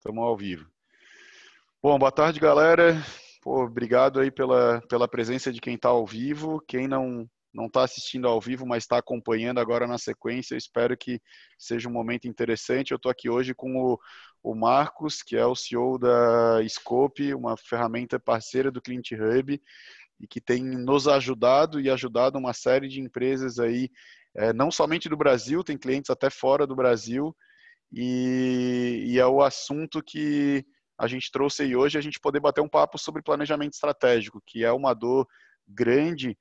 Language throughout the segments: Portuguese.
Estamos ao vivo. Bom, boa tarde, galera. Pô, obrigado aí pela presença de quem está ao vivo. Quem não está assistindo ao vivo, mas está acompanhando agora na sequência, eu espero que seja um momento interessante. Eu estou aqui hoje com o Marcos, que é o CEO da Scope, uma ferramenta parceira do Client Hub, e que tem nos ajudado e ajudado uma série de empresas aí, não somente do Brasil, tem clientes até fora do Brasil, e é o assunto que a gente trouxe aí hoje, a gente poder bater um papo sobre planejamento estratégico, que é uma dor grande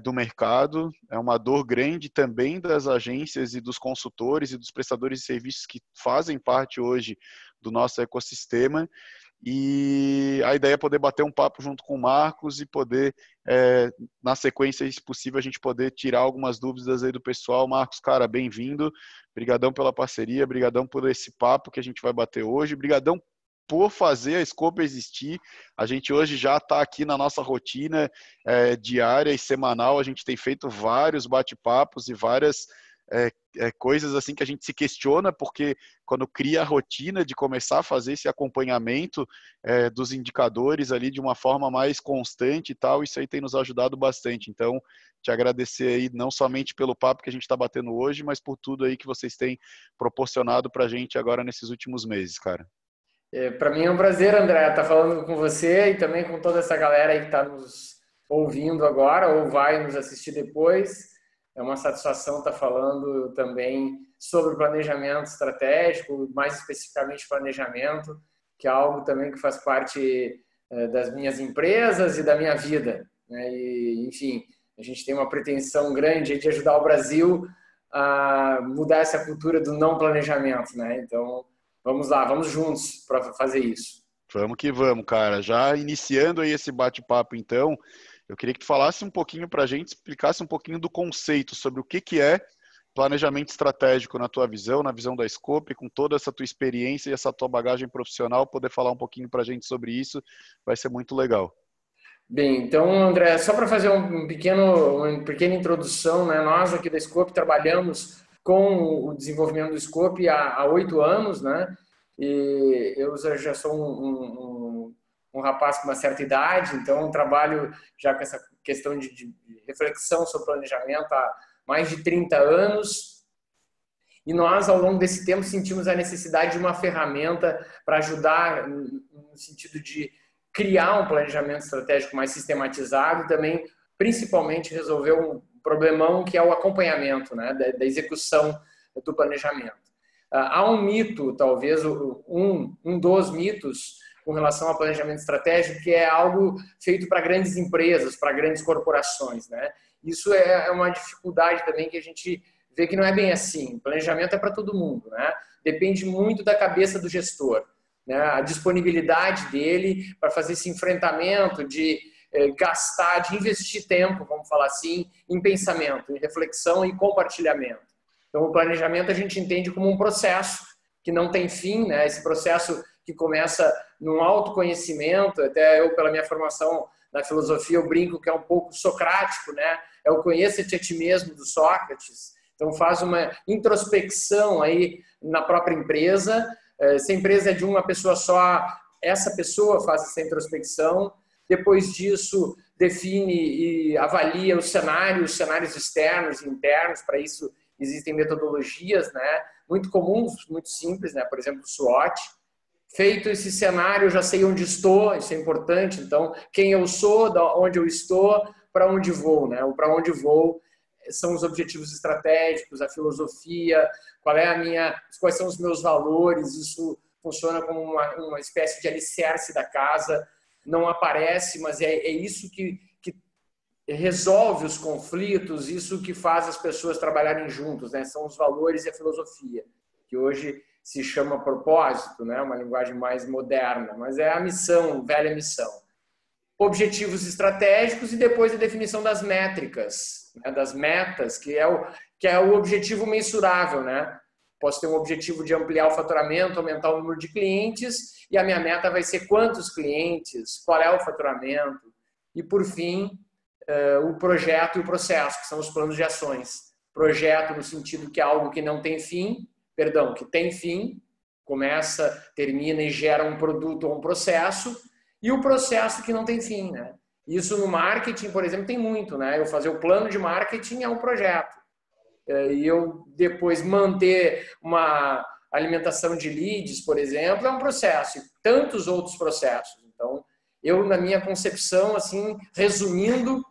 do mercado, é uma dor grande também das agências e dos consultores e dos prestadores de serviços que fazem parte hoje do nosso ecossistema. E a ideia é poder bater um papo junto com o Marcos e poder, na sequência, se possível, a gente poder tirar algumas dúvidas aí do pessoal. Marcos, cara, bem-vindo. Brigadão pela parceria, brigadão por esse papo que a gente vai bater hoje. Brigadão por fazer a Scope existir. A gente hoje já está aqui na nossa rotina diária e semanal. A gente tem feito vários bate-papos e várias coisas assim que a gente se questiona, porque quando cria a rotina de começar a fazer esse acompanhamento dos indicadores ali de uma forma mais constante e tal, isso aí tem nos ajudado bastante. Então, te agradecer aí não somente pelo papo que a gente está batendo hoje, mas por tudo aí que vocês têm proporcionado para a gente agora nesses últimos meses, cara. Para mim é um prazer, André, estar falando com você e também com toda essa galera aí que está nos ouvindo agora ou vai nos assistir depois. É uma satisfação estar falando também sobre planejamento estratégico, mais especificamente planejamento, que é algo também que faz parte das minhas empresas e da minha vida, né? E, enfim, a gente tem uma pretensão grande de ajudar o Brasil a mudar essa cultura do não planejamento, né? Então, vamos lá, vamos juntos para fazer isso. Vamos que vamos, cara. Já iniciando aí esse bate-papo, então, eu queria que tu falasse um pouquinho para a gente, explicasse um pouquinho do conceito sobre o que é planejamento estratégico na tua visão, na visão da Scope, com toda essa tua experiência e essa tua bagagem profissional, poder falar um pouquinho para a gente sobre isso, vai ser muito legal. Bem, então, André, só para fazer uma pequena introdução, né? Nós aqui da Scope trabalhamos com o desenvolvimento do Scope há 8 anos, né? E eu já sou um rapaz com uma certa idade, então trabalho já com essa questão de reflexão sobre planejamento há mais de 30 anos. E nós, ao longo desse tempo, sentimos a necessidade de uma ferramenta para ajudar no sentido de criar um planejamento estratégico mais sistematizado e também, principalmente, resolver um problemão que é o acompanhamento, né, da execução do planejamento. Há um mito, talvez um dos mitos com relação ao planejamento estratégico, que é algo feito para grandes empresas, para grandes corporações, né? Isso é uma dificuldade também que a gente vê que não é bem assim. O planejamento é para todo mundo, né? Depende muito da cabeça do gestor, né? A disponibilidade dele para fazer esse enfrentamento de gastar, de investir tempo, vamos falar assim, em pensamento, em reflexão e compartilhamento. Então, o planejamento a gente entende como um processo que não tem fim, né? Esse processo que começa num autoconhecimento, até eu, pela minha formação na filosofia, eu brinco que é um pouco socrático, né? É o conheça-te a ti mesmo do Sócrates. Então, faz uma introspecção aí na própria empresa. Se a empresa é de uma pessoa só, essa pessoa faz essa introspecção. Depois disso, define e avalia os cenários externos e internos. Para isso, existem metodologias, né, muito comuns, muito simples, né, por exemplo, o SWOT. Feito esse cenário, eu já sei onde estou, isso é importante. Então, quem eu sou, onde eu estou, para onde vou, né? O para onde vou são os objetivos estratégicos, a filosofia, quais são os meus valores. Isso funciona como uma espécie de alicerce da casa. Não aparece, mas é isso que resolve os conflitos, isso que faz as pessoas trabalharem juntos, né? São os valores e a filosofia, que hoje se chama propósito, né? Uma linguagem mais moderna, mas é a missão, velha missão. Objetivos estratégicos e depois a definição das métricas, né? Das metas, que é o objetivo mensurável, né? Posso ter um objetivo de ampliar o faturamento, aumentar o número de clientes, e a minha meta vai ser quantos clientes, qual é o faturamento, e por fim, o projeto e o processo, que são os planos de ações. Projeto no sentido que é algo que não tem fim, que tem fim, começa, termina e gera um produto ou um processo, e o processo que não tem fim, né? Isso no marketing, por exemplo, tem muito, né? Eu fazer o plano de marketing é um projeto. E eu depois manter uma alimentação de leads, por exemplo, é um processo. E tantos outros processos. Então, eu, na minha concepção, assim, resumindo,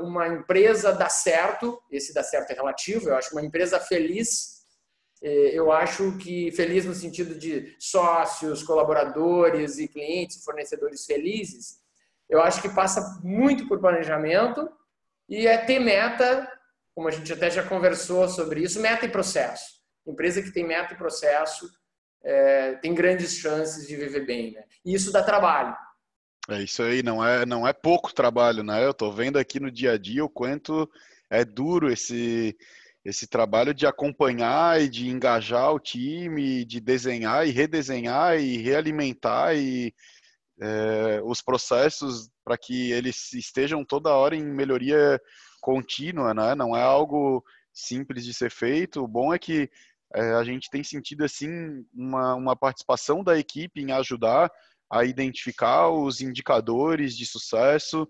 uma empresa dá certo, esse dá certo é relativo, eu acho que uma empresa feliz, eu acho que feliz no sentido de sócios, colaboradores e clientes, fornecedores felizes, eu acho que passa muito por planejamento e é ter meta, como a gente até já conversou sobre isso, meta e processo. Empresa que tem meta e processo tem grandes chances de viver bem, né? E isso dá trabalho. É isso aí, não é pouco trabalho, né? Eu tô vendo aqui no dia a dia o quanto é duro esse trabalho de acompanhar e de engajar o time, de desenhar e redesenhar e realimentar os processos para que eles estejam toda hora em melhoria contínua, né? Não é algo simples de ser feito. O bom é que a gente tem sentido assim uma participação da equipe em ajudar a identificar os indicadores de sucesso,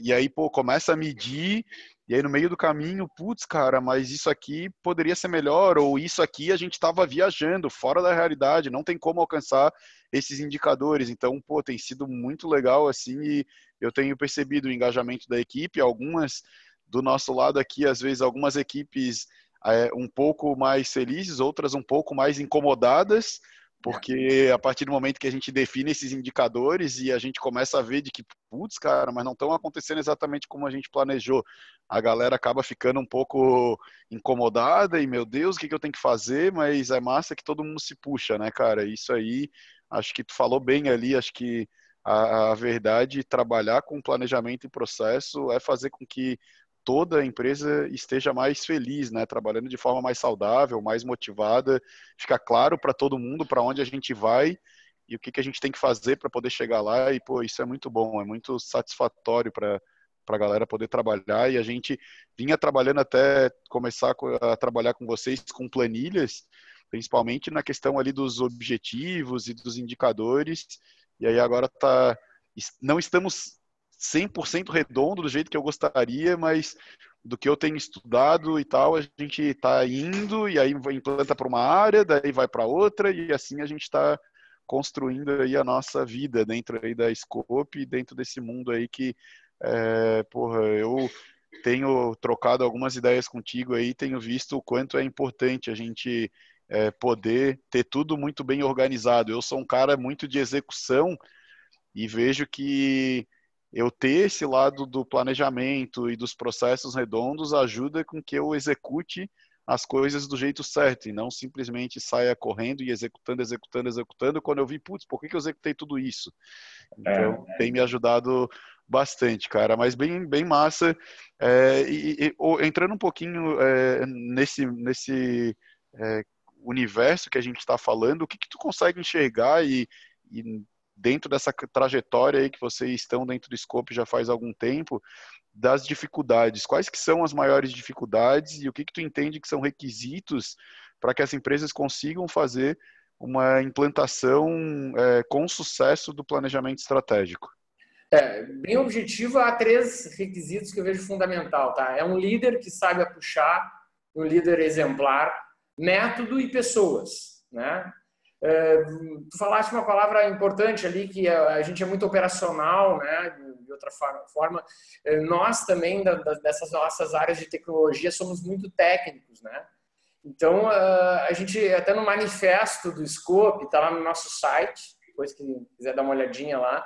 e aí, pô, começa a medir, e aí no meio do caminho, putz, cara, mas isso aqui poderia ser melhor, ou isso aqui a gente estava viajando, fora da realidade, não tem como alcançar esses indicadores. Então, pô, tem sido muito legal, assim, e eu tenho percebido o engajamento da equipe, algumas do nosso lado aqui, às vezes, algumas equipes um pouco mais felizes, outras um pouco mais incomodadas, porque a partir do momento que a gente define esses indicadores e a gente começa a ver de que, putz, cara, mas não estão acontecendo exatamente como a gente planejou, a galera acaba ficando um pouco incomodada e, meu Deus, o que eu tenho que fazer? Mas é massa que todo mundo se puxa, né, cara? Isso aí, acho que tu falou bem ali, acho que a verdade, trabalhar com planejamento e processo é fazer com que toda a empresa esteja mais feliz, né? Trabalhando de forma mais saudável, mais motivada, fica claro para todo mundo para onde a gente vai e o que a gente tem que fazer para poder chegar lá. E, pô, isso é muito bom, é muito satisfatório para a galera poder trabalhar. E a gente vinha trabalhando até começar a trabalhar com vocês com planilhas, principalmente na questão ali dos objetivos e dos indicadores. E aí agora não estamos 100% redondo do jeito que eu gostaria, mas do que eu tenho estudado e tal, a gente está indo e aí implanta para uma área, daí vai para outra e assim a gente está construindo aí a nossa vida dentro aí da Scope e dentro desse mundo aí que, porra, eu tenho trocado algumas ideias contigo aí, tenho visto o quanto é importante a gente poder ter tudo muito bem organizado. Eu sou um cara muito de execução e vejo que eu ter esse lado do planejamento e dos processos redondos ajuda com que eu execute as coisas do jeito certo e não simplesmente saia correndo e executando, executando, executando quando eu vi, putz, por que eu executei tudo isso? Então, tem me ajudado bastante, cara, mas bem, bem massa. Entrando um pouquinho nesse universo que a gente está falando, o que tu consegue enxergar e dentro dessa trajetória aí que vocês estão dentro do Scope já faz algum tempo, das dificuldades. Quais que são as maiores dificuldades e o que tu entende que são requisitos para que as empresas consigam fazer uma implantação com sucesso do planejamento estratégico? Bem objetivo, há 3 requisitos que eu vejo fundamental, tá? É um líder que saiba puxar, um líder exemplar, método e pessoas, né? Tu falaste uma palavra importante ali, que a gente é muito operacional, né? De outra forma, nós também, dessas nossas áreas de tecnologia, somos muito técnicos, né? Então, a gente, até no manifesto do Scope, está lá no nosso site, depois que quiser dar uma olhadinha lá,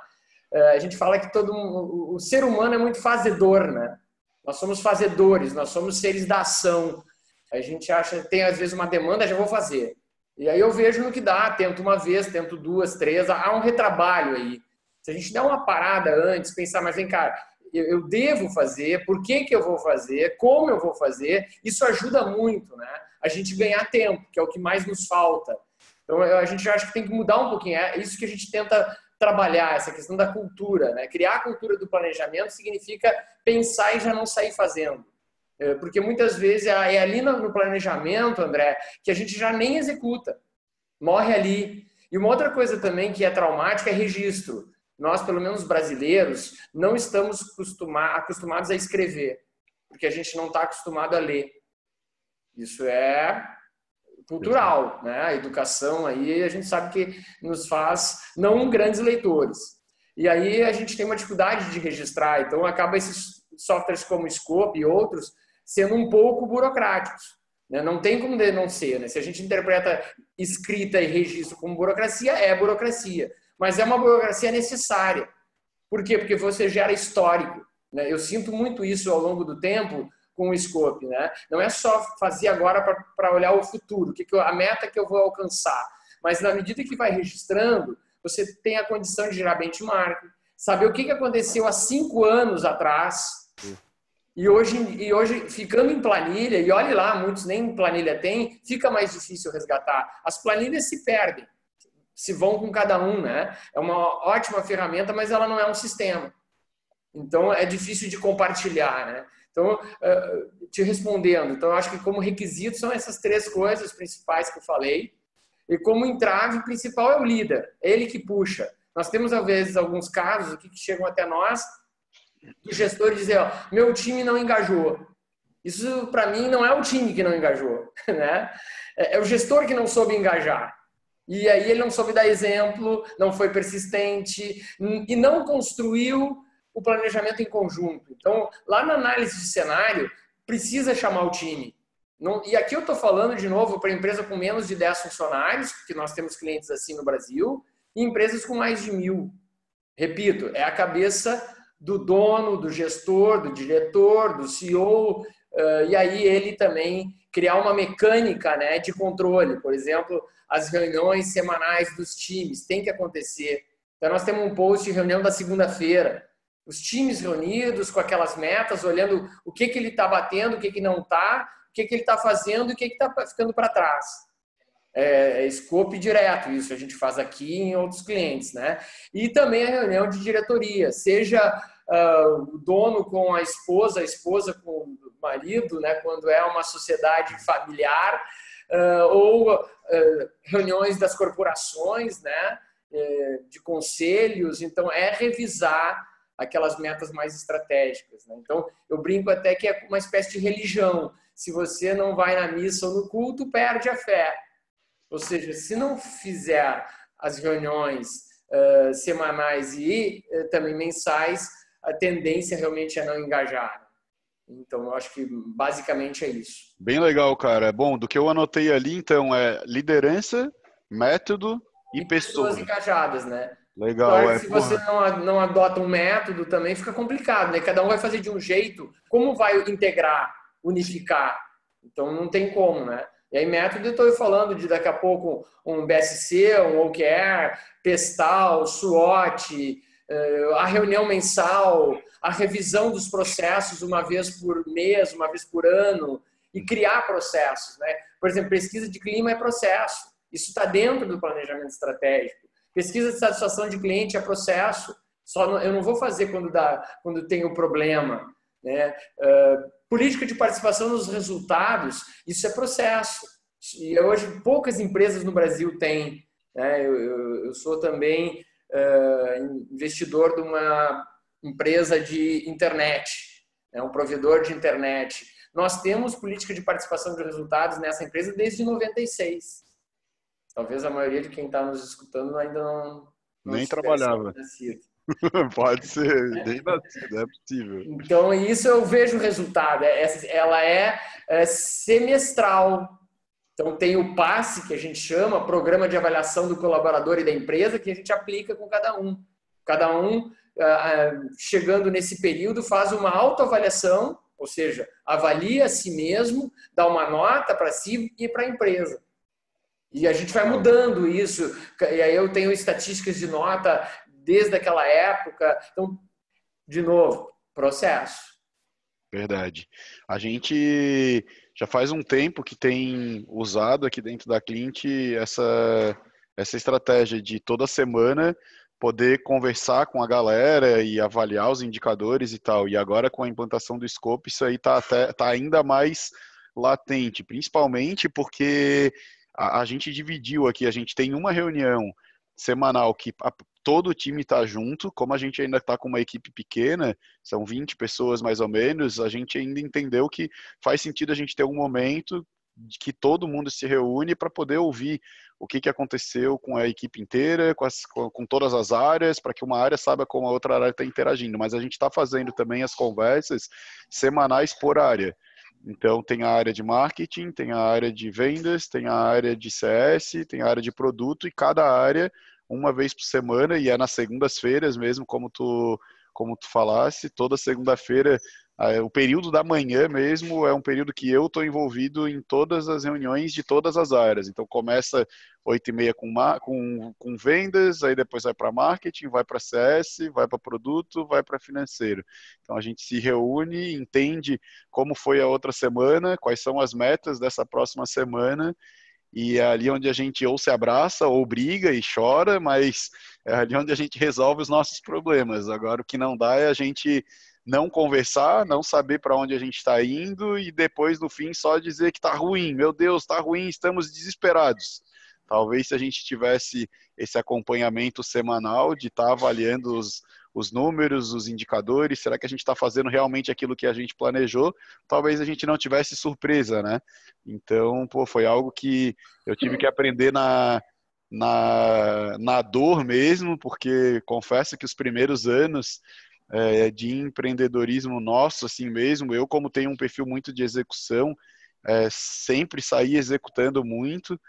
a gente fala que o ser humano é muito fazedor, né? Nós somos fazedores, nós somos seres da ação. A gente acha, tem às vezes uma demanda, já vou fazer. E aí eu vejo no que dá, tento uma vez, tento 2, 3, há um retrabalho aí. Se a gente der uma parada antes, pensar, mas vem cá, eu devo fazer, por que eu vou fazer, como eu vou fazer, isso ajuda muito, né? A gente ganhar tempo, que é o que mais nos falta. Então a gente acha que tem que mudar um pouquinho, é isso que a gente tenta trabalhar, essa questão da cultura, né? Criar a cultura do planejamento significa pensar e já não sair fazendo. Porque muitas vezes é ali no planejamento, André, que a gente já nem executa. morre ali. E uma outra coisa também que é traumática é registro. Nós, pelo menos brasileiros, não estamos acostumados a escrever, porque a gente não está acostumado a ler. Isso é cultural, né? A educação aí a gente sabe que nos faz não grandes leitores. E aí a gente tem uma dificuldade de registrar, então acaba esses softwares como o Scope e outros sendo um pouco burocráticos. Né? Não tem como não ser. Né? Se a gente interpreta escrita e registro como burocracia, é burocracia. Mas é uma burocracia necessária. Por quê? Porque você gera histórico. Né? Eu sinto muito isso ao longo do tempo com o Scope. Né? Não é só fazer agora para olhar o futuro, a meta que eu vou alcançar. Mas na medida que vai registrando, você tem a condição de gerar benchmark, saber o que aconteceu há 5 anos atrás. E hoje, ficando em planilha, e olhe lá, muitos nem planilha tem, fica mais difícil resgatar. As planilhas se perdem, se vão com cada um, né? É uma ótima ferramenta, mas ela não é um sistema. Então, é difícil de compartilhar, né? Então, te respondendo, então, eu acho que como requisito são essas 3 coisas principais que eu falei. E como entrave principal é o líder, é ele que puxa. Nós temos, às vezes, alguns casos aqui que chegam até nós, do gestor dizer, ó, meu time não engajou. Isso, para mim, não é o time que não engajou, né? É o gestor que não soube engajar. E aí ele não soube dar exemplo, não foi persistente e não construiu o planejamento em conjunto. Então, lá na análise de cenário, precisa chamar o time. Não, e aqui eu estou falando, de novo, para empresa com menos de 10 funcionários, porque nós temos clientes assim no Brasil, e empresas com mais de 1.000. Repito, é a cabeça do dono, do gestor, do diretor, do CEO, e aí ele também criar uma mecânica, né, de controle. Por exemplo, as reuniões semanais dos times têm que acontecer. Então, nós temos um post de reunião da segunda-feira. Os times reunidos com aquelas metas, olhando o que ele está batendo, o que não está, o que ele está fazendo e o que está ficando para trás. É scope direto, isso a gente faz aqui em outros clientes, né? E também a reunião de diretoria, seja o dono com a esposa com o marido, né? Quando é uma sociedade familiar, ou reuniões das corporações, né? De conselhos. Então, é revisar aquelas metas mais estratégicas, né? Então, eu brinco até que é uma espécie de religião. Se você não vai na missa ou no culto, perde a fé. Ou seja, se não fizer as reuniões semanais e também mensais, a tendência realmente é não engajar. Então, eu acho que basicamente é isso. Bem legal, cara. Bom, do que eu anotei ali, então, é liderança, método e pessoas engajadas, né? Legal, claro que se você não adota um método, também fica complicado, né? Cada um vai fazer de um jeito. Como vai integrar, unificar? Então, não tem como, né? E aí, método, eu estou falando de daqui a pouco um BSC, um OKR, PESTAL, SWOT, a reunião mensal, a revisão dos processos uma vez por mês, uma vez por ano, e criar processos, né? Por exemplo, pesquisa de clima é processo. Isso está dentro do planejamento estratégico. Pesquisa de satisfação de cliente é processo. Eu não vou fazer quando tem um problema, né? Política de participação nos resultados, isso é processo. E hoje poucas empresas no Brasil têm. Né? Eu sou também investidor de uma empresa de internet, né? Um provedor de internet. Nós temos política de participação de resultados nessa empresa desde 96. Talvez a maioria de quem está nos escutando ainda não nem trabalhava. Pode ser, nem nascido, é possível. Então, isso eu vejo o resultado. Ela é semestral. Então, tem o PASSE, que a gente chama, Programa de Avaliação do Colaborador e da Empresa, que a gente aplica com cada um. Cada um, chegando nesse período, faz uma autoavaliação, ou seja, avalia a si mesmo, dá uma nota para si e para a empresa. E a gente vai mudando isso. E aí eu tenho estatísticas de nota desde aquela época. Então, de novo, processo. Verdade. A gente já faz um tempo que tem usado aqui dentro da Clint essa estratégia de toda semana poder conversar com a galera e avaliar os indicadores e tal. E agora com a implantação do Scope, isso aí tá ainda mais latente, principalmente porque a gente dividiu aqui, a gente tem uma reunião semanal que todo o time está junto, como a gente ainda está com uma equipe pequena, são 20 pessoas mais ou menos, a gente ainda entendeu que faz sentido a gente ter um momento de que todo mundo se reúne para poder ouvir o que aconteceu com a equipe inteira, com todas as áreas, para que uma área saiba como a outra área está interagindo. Mas a gente está fazendo também as conversas semanais por área. Então, tem a área de marketing, tem a área de vendas, tem a área de CS, tem a área de produto, e cada área, uma vez por semana, e é nas segundas-feiras mesmo, como tu falasse, toda segunda-feira, o período da manhã mesmo é um período que eu estou envolvido em todas as reuniões de todas as áreas. Então, começa 8h30 com vendas, aí depois vai para marketing, vai para CS, vai para produto, vai para financeiro. Então, a gente se reúne, entende como foi a outra semana, quais são as metas dessa próxima semana, e é ali onde a gente ou se abraça ou briga e chora, mas é ali onde a gente resolve os nossos problemas. Agora, o que não dá é a gente não conversar, não saber para onde a gente está indo e depois, no fim, só dizer que está ruim. Meu Deus, está ruim, estamos desesperados. Talvez se a gente tivesse esse acompanhamento semanal de estar avaliando os números, os indicadores, será que a gente está fazendo realmente aquilo que a gente planejou? Talvez a gente não tivesse surpresa, né? Então, pô, foi algo que eu tive que aprender na dor mesmo, porque confesso que os primeiros anos de empreendedorismo nosso, assim mesmo, eu como tenho um perfil muito de execução, sempre saí executando muito.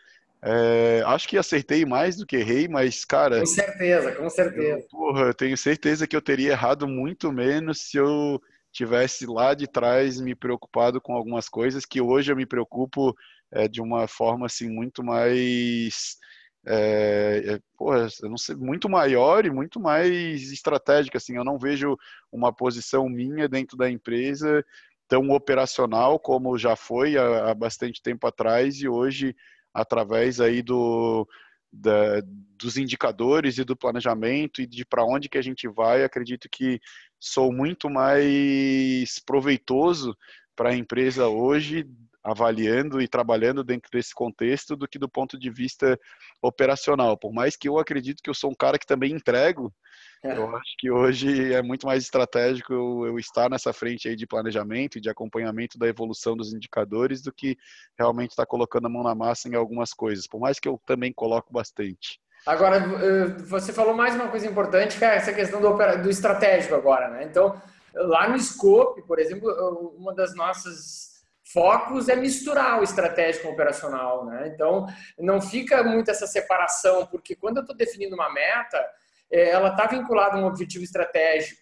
Acho que acertei mais do que errei, mas, cara, Com certeza, com certeza. eu tenho certeza que eu teria errado muito menos se eu tivesse lá de trás me preocupado com algumas coisas que hoje eu me preocupo de uma forma assim muito mais eu não sei, muito maior e muito mais estratégica, assim. Eu não vejo uma posição minha dentro da empresa tão operacional como já foi há bastante tempo atrás, e hoje, através aí dos indicadores e do planejamento e de para onde que a gente vai, acredito que sou muito mais proveitoso para a empresa hoje, avaliando e trabalhando dentro desse contexto, do que do ponto de vista operacional. Por mais que eu acredito que eu sou um cara que também entrego, eu acho que hoje é muito mais estratégico eu estar nessa frente aí de planejamento e de acompanhamento da evolução dos indicadores do que realmente estar colocando a mão na massa em algumas coisas, por mais que eu também coloco bastante. Agora, você falou mais uma coisa importante, que é essa questão do estratégico agora, né? Então, lá no Scope, por exemplo, uma das nossas focos é misturar o estratégico com o operacional, né? Então, não fica muito essa separação, porque quando eu estou definindo uma meta, ela está vinculada a um objetivo estratégico.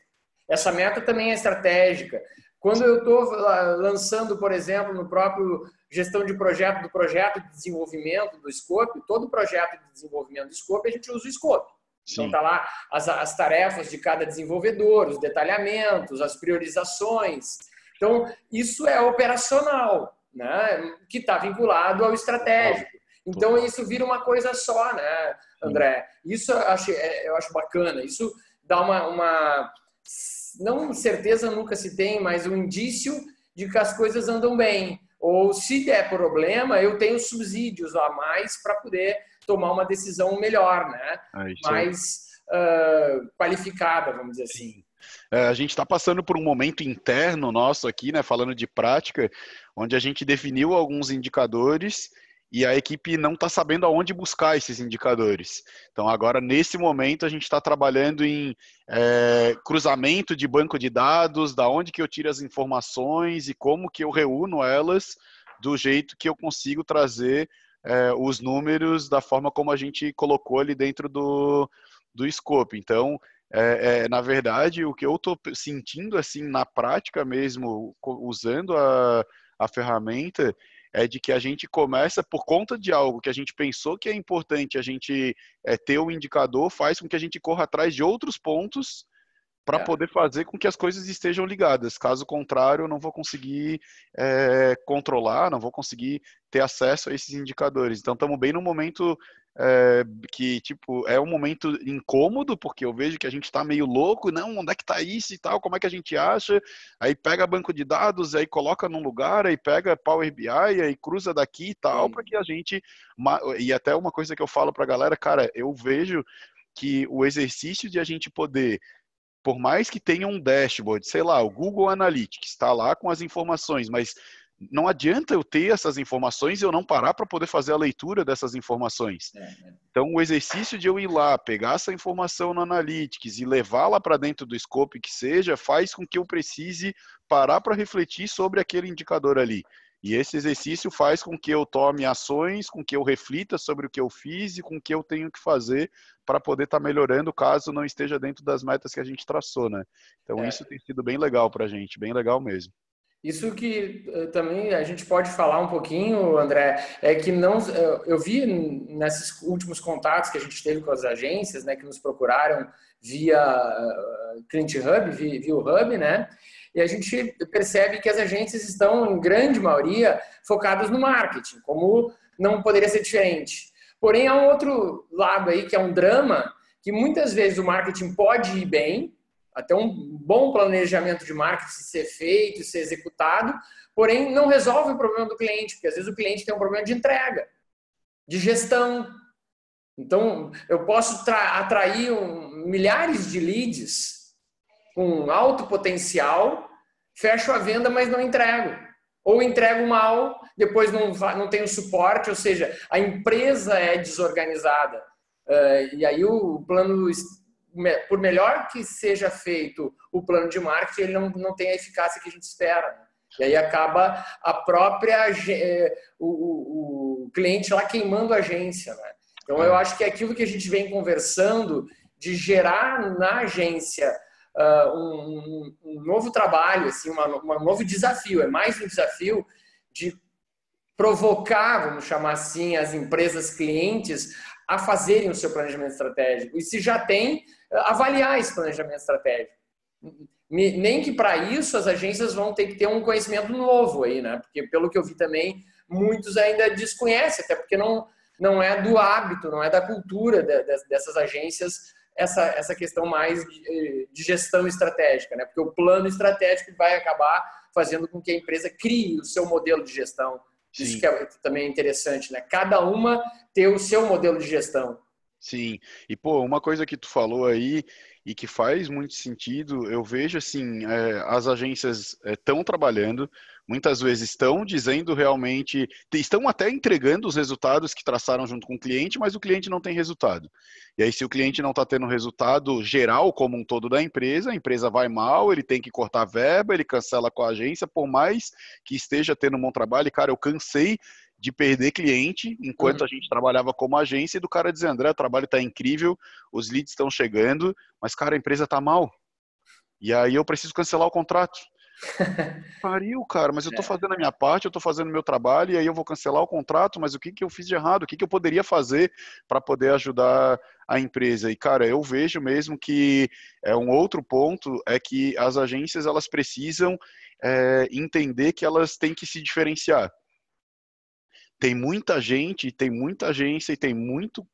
Essa meta também é estratégica. Quando eu estou lançando, por exemplo, no próprio gestão de projeto, do projeto de desenvolvimento do Scope, todo projeto de desenvolvimento do Scope, a gente usa o Scope. Então, está lá as tarefas de cada desenvolvedor, os detalhamentos, as priorizações. Então, isso é operacional, né? Que está vinculado ao estratégico. Então, isso vira uma coisa só, né, André? Isso eu acho bacana. Isso dá uma não certeza nunca se tem, mas um indício de que as coisas andam bem. Ou se der problema, eu tenho subsídios a mais para poder tomar uma decisão melhor, né? Mais qualificada, vamos dizer assim. A gente está passando por um momento interno nosso aqui, né, falando de prática, onde a gente definiu alguns indicadores e a equipe não está sabendo aonde buscar esses indicadores. Então, agora, nesse momento, a gente está trabalhando em cruzamento de banco de dados, da onde que eu tiro as informações e como que eu reúno elas do jeito que eu consigo trazer os números da forma como a gente colocou ali dentro do scope. Então, na verdade, o que eu estou sentindo assim na prática mesmo, usando a ferramenta, é de que a gente começa, por conta de algo que a gente pensou que é importante, a gente ter um indicador, faz com que a gente corra atrás de outros pontos para poder fazer com que as coisas estejam ligadas. Caso contrário, eu não vou conseguir controlar, não vou conseguir ter acesso a esses indicadores. Então, estamos bem no momento que, tipo, é um momento incômodo, porque eu vejo que a gente está meio louco, não, onde é que tá isso e tal, como é que a gente acha? Aí pega banco de dados, aí coloca num lugar, aí pega Power BI, aí cruza daqui e tal, para que a gente... E até uma coisa que eu falo para a galera, cara, eu vejo que o exercício de a gente poder, por mais que tenha um dashboard, sei lá, o Google Analytics está lá com as informações, mas não adianta eu ter essas informações e eu não parar para poder fazer a leitura dessas informações. Então, o exercício de eu ir lá, pegar essa informação no Analytics e levá-la para dentro do scope que seja, faz com que eu precise parar para refletir sobre aquele indicador ali. E esse exercício faz com que eu tome ações, com que eu reflita sobre o que eu fiz e com o que eu tenho que fazer para poder estar melhorando caso não esteja dentro das metas que a gente traçou, né? Então, isso tem sido bem legal para a gente, bem legal mesmo. Isso que também a gente pode falar um pouquinho, André, é que não, eu vi nesses últimos contatos que a gente teve com as agências, né, que nos procuraram via Client Hub, via o Hub, né, e a gente percebe que as agências estão, em grande maioria, focadas no marketing, como não poderia ser diferente. Porém, há um outro lado aí, que é um drama, que muitas vezes o marketing pode ir bem, até um bom planejamento de marketing ser feito, ser executado, porém não resolve o problema do cliente, porque às vezes o cliente tem um problema de entrega, de gestão. Então, eu posso atrair milhares de leads com alto potencial, fecho a venda, mas não entrego. Ou entrego mal, depois não tenho suporte, ou seja, a empresa é desorganizada. E aí o plano, por melhor que seja feito o plano de marketing, ele não tem a eficácia que a gente espera. E aí acaba a própria o cliente lá queimando a agência, né? Então eu acho que é aquilo que a gente vem conversando de gerar na agência um novo trabalho, assim, um novo desafio, é mais um desafio de provocar, vamos chamar assim, as empresas clientes a fazerem o seu planejamento estratégico. E se já tem, avaliar esse planejamento estratégico. Nem que para isso as agências vão ter que ter um conhecimento novo aí, né? Porque pelo que eu vi também, muitos ainda desconhecem, até porque não é do hábito, não é da cultura dessas agências essa questão mais de gestão estratégica, né? Porque o plano estratégico vai acabar fazendo com que a empresa crie o seu modelo de gestão. Sim. Isso que é também interessante, né? Cada uma ter o seu modelo de gestão. Sim, e pô, uma coisa que tu falou aí e que faz muito sentido, eu vejo assim, as agências estão trabalhando, muitas vezes estão dizendo realmente, estão até entregando os resultados que traçaram junto com o cliente, mas o cliente não tem resultado. E aí, se o cliente não está tendo resultado geral como um todo da empresa, a empresa vai mal, ele tem que cortar a verba, ele cancela com a agência, por mais que esteja tendo um bom trabalho, e cara, eu cansei de perder cliente enquanto a gente trabalhava como agência e do cara dizer, André, o trabalho está incrível, os leads estão chegando, mas, cara, a empresa está mal. E aí eu preciso cancelar o contrato. Pariu, cara, mas eu estou fazendo a minha parte, eu estou fazendo o meu trabalho e aí eu vou cancelar o contrato, mas o que eu fiz de errado? O que eu poderia fazer para poder ajudar a empresa? E, cara, eu vejo mesmo que um outro ponto é que as agências, elas precisam entender que elas têm que se diferenciar. Tem muita gente, tem muita agência e tem muito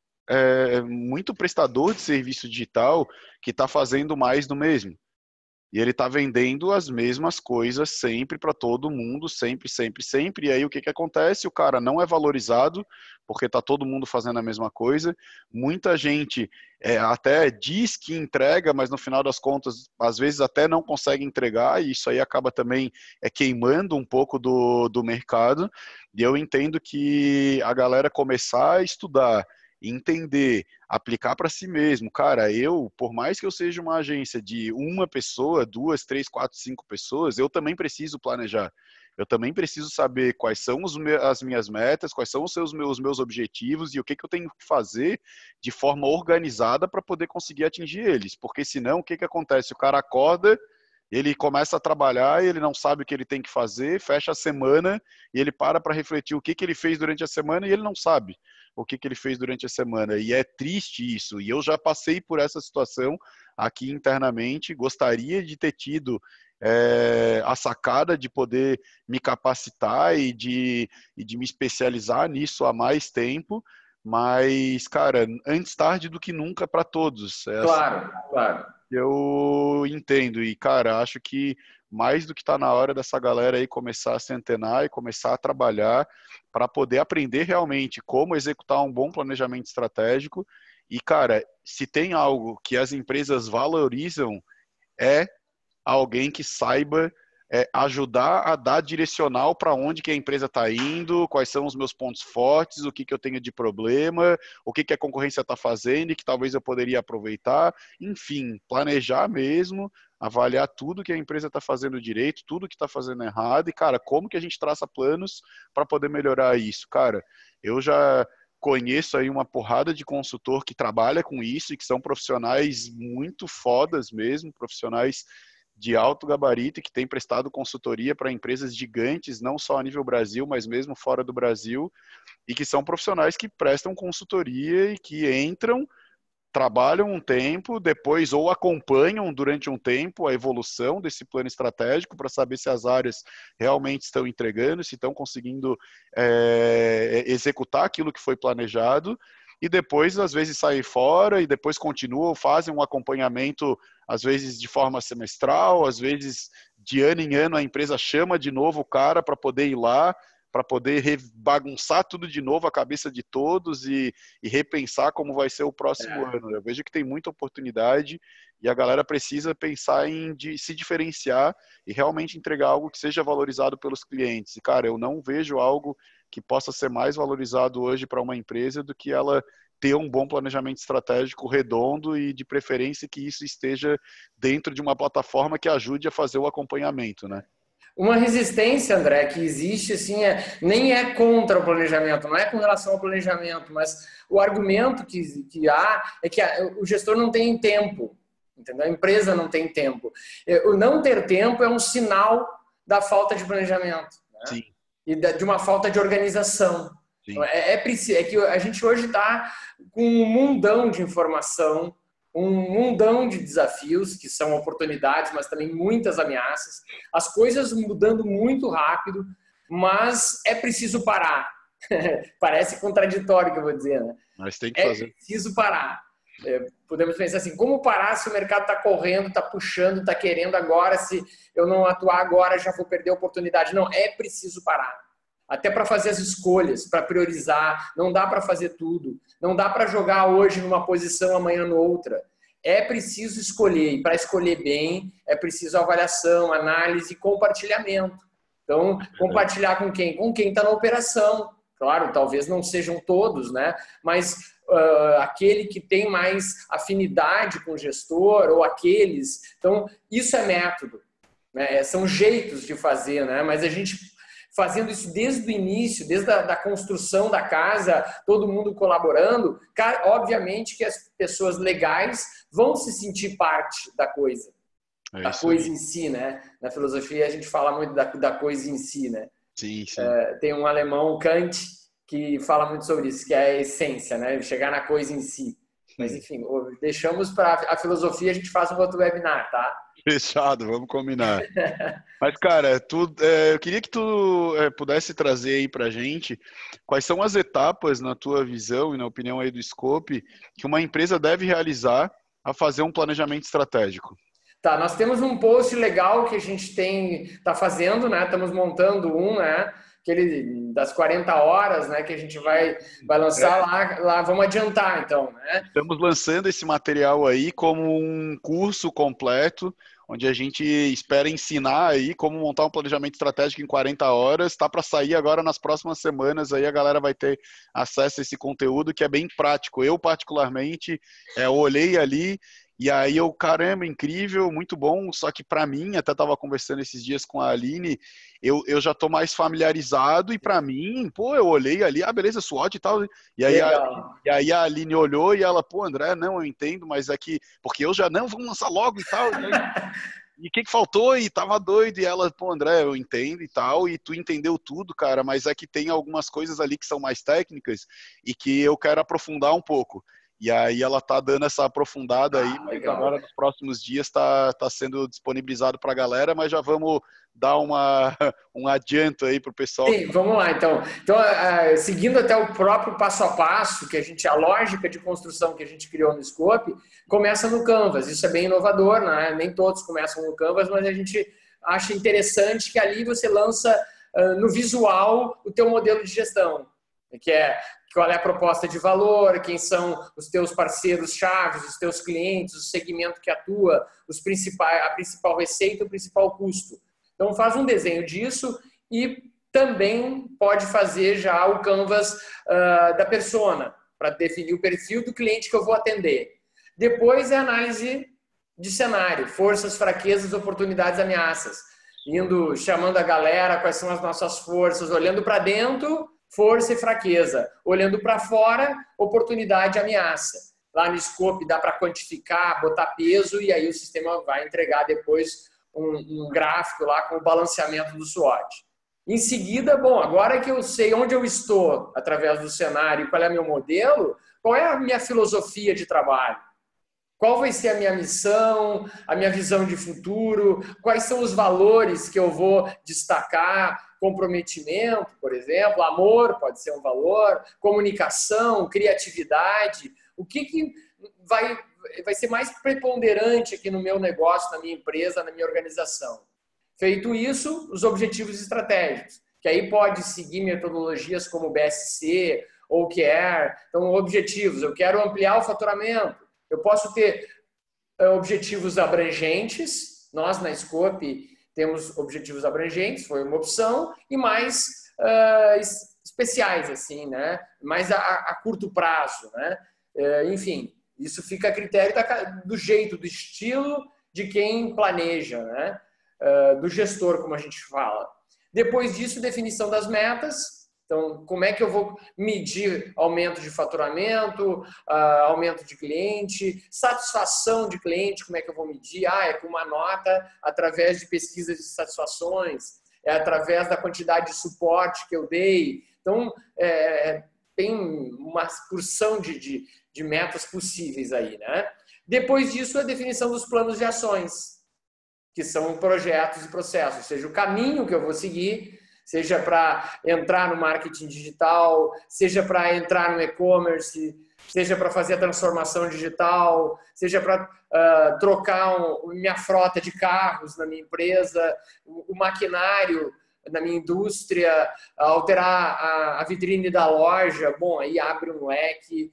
prestador de serviço digital que está fazendo mais do mesmo. E ele está vendendo as mesmas coisas sempre para todo mundo, sempre, sempre, sempre. E aí o que acontece? O cara não é valorizado, porque está todo mundo fazendo a mesma coisa. Muita gente até diz que entrega, mas no final das contas, às vezes até não consegue entregar, e isso aí acaba também queimando um pouco do mercado. E eu entendo que a galera começar a estudar, entender, aplicar para si mesmo. Cara, por mais que eu seja uma agência de uma pessoa, duas, três, quatro, cinco pessoas, eu também preciso planejar. Eu também preciso saber quais são as minhas metas, quais são os meus objetivos e o que eu tenho que fazer de forma organizada para poder conseguir atingir eles. Porque senão, o que acontece? O cara acorda, ele começa a trabalhar, ele não sabe o que ele tem que fazer, fecha a semana e ele para refletir o que ele fez durante a semana e ele não sabe o que ele fez durante a semana. E é triste isso. E eu já passei por essa situação aqui internamente. Gostaria de ter tido a sacada de poder me capacitar e de me especializar nisso há mais tempo. Mas, cara, antes tarde do que nunca para todos. É assim Claro, claro. que eu entendo. E, cara, acho que mais do que está na hora dessa galera aí começar a se antenar e começar a trabalhar para poder aprender realmente como executar um bom planejamento estratégico. E, cara, se tem algo que as empresas valorizam, é alguém que saiba ajudar a dar direcional para onde que a empresa está indo, quais são os meus pontos fortes, o que, que eu tenho de problema, o que, que a concorrência está fazendo e que talvez eu poderia aproveitar. Enfim, planejar mesmo, avaliar tudo que a empresa está fazendo direito, tudo que está fazendo errado e, cara, como que a gente traça planos para poder melhorar isso. Cara, eu já conheço aí uma porrada de consultor que trabalha com isso e que são profissionais muito fodas mesmo, profissionais de alto gabarito e que tem prestado consultoria para empresas gigantes, não só a nível Brasil, mas mesmo fora do Brasil, e que são profissionais que prestam consultoria e que entram, trabalham um tempo, depois ou acompanham durante um tempo a evolução desse plano estratégico para saber se as áreas realmente estão entregando, se estão conseguindo executar aquilo que foi planejado, e depois às vezes saem fora e depois continuam, fazem um acompanhamento às vezes de forma semestral, às vezes de ano em ano a empresa chama de novo o cara para poder ir lá, para poder bagunçar tudo de novo a cabeça de todos e repensar como vai ser o próximo ano. Eu vejo que tem muita oportunidade e a galera precisa pensar em se diferenciar e realmente entregar algo que seja valorizado pelos clientes. E, cara, eu não vejo algo que possa ser mais valorizado hoje para uma empresa do que ela ter um bom planejamento estratégico redondo e, de preferência, que isso esteja dentro de uma plataforma que ajude a fazer o acompanhamento, né? Uma resistência, André, que existe, assim, nem é contra o planejamento, não é com relação ao planejamento, mas o argumento que há é que o gestor não tem tempo, entendeu? A empresa não tem tempo. O não ter tempo é um sinal da falta de planejamento, né? Sim. E de uma falta de organização. Então, é que a gente hoje está com um mundão de informação, um mundão de desafios, que são oportunidades, mas também muitas ameaças. As coisas mudando muito rápido, mas é preciso parar. Parece contraditório o que eu vou dizer, né? Mas tem que fazer. É preciso parar. Podemos pensar assim, como parar se o mercado está correndo, está puxando, está querendo agora, se eu não atuar agora já vou perder a oportunidade. Não, é preciso parar. Até para fazer as escolhas, para priorizar, não dá para fazer tudo. Não dá para jogar hoje numa posição, amanhã noutra. É preciso escolher, e para escolher bem, é preciso avaliação, análise e compartilhamento. Então, compartilhar com quem? Com quem está na operação. Claro, talvez não sejam todos, né? Mas aquele que tem mais afinidade com o gestor ou aqueles. Então, isso é método, né? São jeitos de fazer, né? Mas a gente fazendo isso desde o início, desde a construção da casa, todo mundo colaborando, obviamente que as pessoas legais vão se sentir parte da coisa. Da coisa em si, né? Na filosofia a gente fala muito da coisa em si, né? Sim, sim. Tem um alemão, Kant, que fala muito sobre isso, que é a essência, né? Chegar na coisa em si. Mas, enfim, deixamos para a filosofia, a gente faz um outro webinar, tá? Fechado, vamos combinar. Mas, cara, eu queria que tu pudesse trazer aí pra gente quais são as etapas, na tua visão e na opinião aí do Scope, que uma empresa deve realizar a fazer um planejamento estratégico. Tá, nós temos um post legal que a gente está fazendo, né? Estamos montando um, né? Aquele das 40 horas, né? Que a gente vai lançar lá. Vamos adiantar, então, né? Estamos lançando esse material aí como um curso completo, onde a gente espera ensinar aí como montar um planejamento estratégico em 40 horas. Está para sair agora nas próximas semanas, aí a galera vai ter acesso a esse conteúdo que é bem prático. Eu, particularmente, olhei ali e aí caramba, incrível, muito bom, só que para mim, até estava conversando esses dias com a Aline, eu já estou mais familiarizado e para mim, pô, eu olhei ali, beleza, SWOT e tal, e aí a Aline olhou e ela, pô, André, não, eu entendo, mas é que, porque eu já, não, vamos lançar logo e tal, e o que faltou? E tava doido, e ela, pô, André, eu entendo e tal, e tu entendeu tudo, cara, mas é que tem algumas coisas ali que são mais técnicas e que eu quero aprofundar um pouco. E aí ela está dando essa aprofundada aí, mas legal. agora nos próximos dias está sendo disponibilizado para a galera, mas já vamos dar um adianto aí para o pessoal. Sim, vamos lá então. Então, seguindo até o próprio passo a passo, a lógica de construção que a gente criou no Scope, começa no Canvas. Isso é bem inovador, né? Nem todos começam no Canvas, mas a gente acha interessante que ali você lança no visual o teu modelo de gestão, que é qual é a proposta de valor, quem são os teus parceiros-chave, os teus clientes, o segmento que atua, a principal receita, o principal custo. Então, faz um desenho disso e também pode fazer já o canvas da persona, para definir o perfil do cliente que eu vou atender. Depois é a análise de cenário, forças, fraquezas, oportunidades, ameaças. Chamando a galera, quais são as nossas forças, olhando para dentro, força e fraqueza. Olhando para fora, oportunidade e ameaça. Lá no Scope dá para quantificar, botar peso e aí o sistema vai entregar depois um gráfico lá com o balanceamento do SWOT. Em seguida, bom, agora que eu sei onde eu estou através do cenário, qual é o meu modelo, qual é a minha filosofia de trabalho? Qual vai ser a minha missão, a minha visão de futuro? Quais são os valores que eu vou destacar? Comprometimento, por exemplo, amor pode ser um valor, comunicação, criatividade. O que vai ser mais preponderante aqui no meu negócio, na minha empresa, na minha organização? Feito isso, os objetivos estratégicos, que aí pode seguir metodologias como BSC, OKR. Então, objetivos, eu quero ampliar o faturamento. Eu posso ter objetivos abrangentes, nós na Scope temos objetivos abrangentes, foi uma opção, e mais especiais, assim, né? Mais a curto prazo, né? Enfim, isso fica a critério do jeito, do estilo de quem planeja, né? Do gestor, como a gente fala. Depois disso, definição das metas. Então, como é que eu vou medir aumento de faturamento, aumento de cliente, satisfação de cliente, como é que eu vou medir? É com uma nota através de pesquisas de satisfações, é através da quantidade de suporte que eu dei. Então, tem uma porção de metas possíveis aí, né? Depois disso, a definição dos planos de ações, que são projetos e processos, ou seja, o caminho que eu vou seguir, seja para entrar no marketing digital, seja para entrar no e-commerce, seja para fazer a transformação digital, seja para trocar minha frota de carros na minha empresa, o maquinário na minha indústria, alterar a vitrine da loja. Bom, aí abre um leque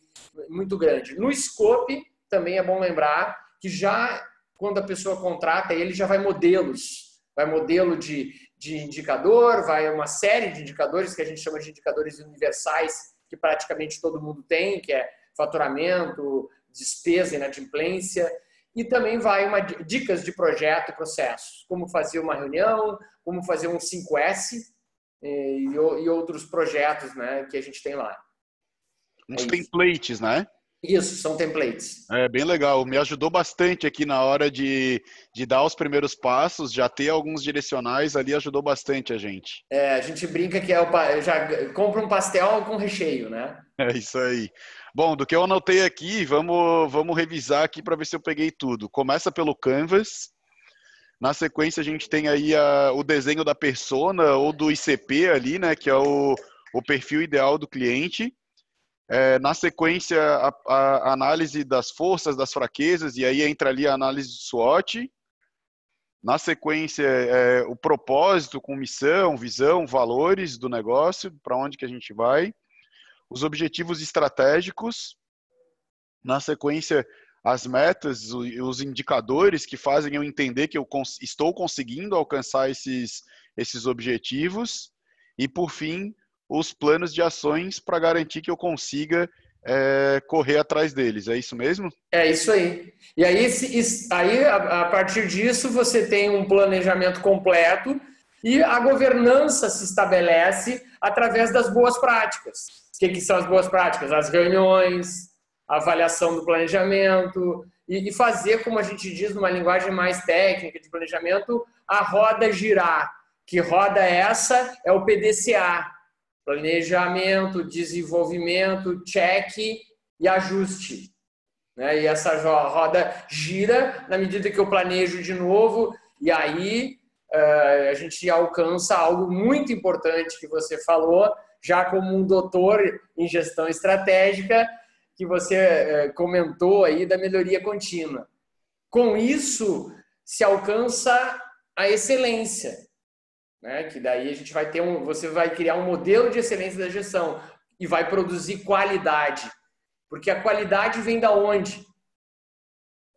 muito grande. No Scope, também é bom lembrar que já quando a pessoa contrata, ele já vai modelos. Vai modelo de indicador, vai uma série de indicadores que a gente chama de indicadores universais, que praticamente todo mundo tem, que é faturamento, despesa, inadimplência. E também vai dicas de projeto e processos, como fazer uma reunião, como fazer um 5S e outros projetos, né, que a gente tem lá. Uns templates, né? Isso, são templates. É bem legal, me ajudou bastante aqui na hora de dar os primeiros passos, já ter alguns direcionais ali ajudou bastante a gente. A gente brinca que já compra um pastel com recheio, né? É isso aí. Bom, do que eu anotei aqui, vamos revisar aqui para ver se eu peguei tudo. Começa pelo Canvas, na sequência a gente tem aí o desenho da persona ou do ICP ali, né, que é o perfil ideal do cliente. Na sequência, a análise das forças, das fraquezas, e aí entra ali a análise de SWOT. Na sequência, o propósito com missão, visão, valores do negócio, para onde que a gente vai. Os objetivos estratégicos. Na sequência, as metas, os indicadores que fazem eu entender que eu estou conseguindo alcançar esses objetivos. E, por fim, os planos de ações para garantir que eu consiga correr atrás deles. É isso mesmo? É isso aí. E aí, a partir disso, você tem um planejamento completo e a governança se estabelece através das boas práticas. O que são as boas práticas? As reuniões, a avaliação do planejamento e fazer, como a gente diz, numa linguagem mais técnica de planejamento, a roda girar. Que roda essa? É o PDCA. Planejamento, desenvolvimento, check e ajuste, né? E essa roda gira na medida que eu planejo de novo, e aí a gente alcança algo muito importante que você falou, já como um doutor em gestão estratégica, que você comentou aí da melhoria contínua. Com isso, se alcança a excelência, né? Que daí a gente vai ter você vai criar um modelo de excelência da gestão e vai produzir qualidade. Porque a qualidade vem da onde?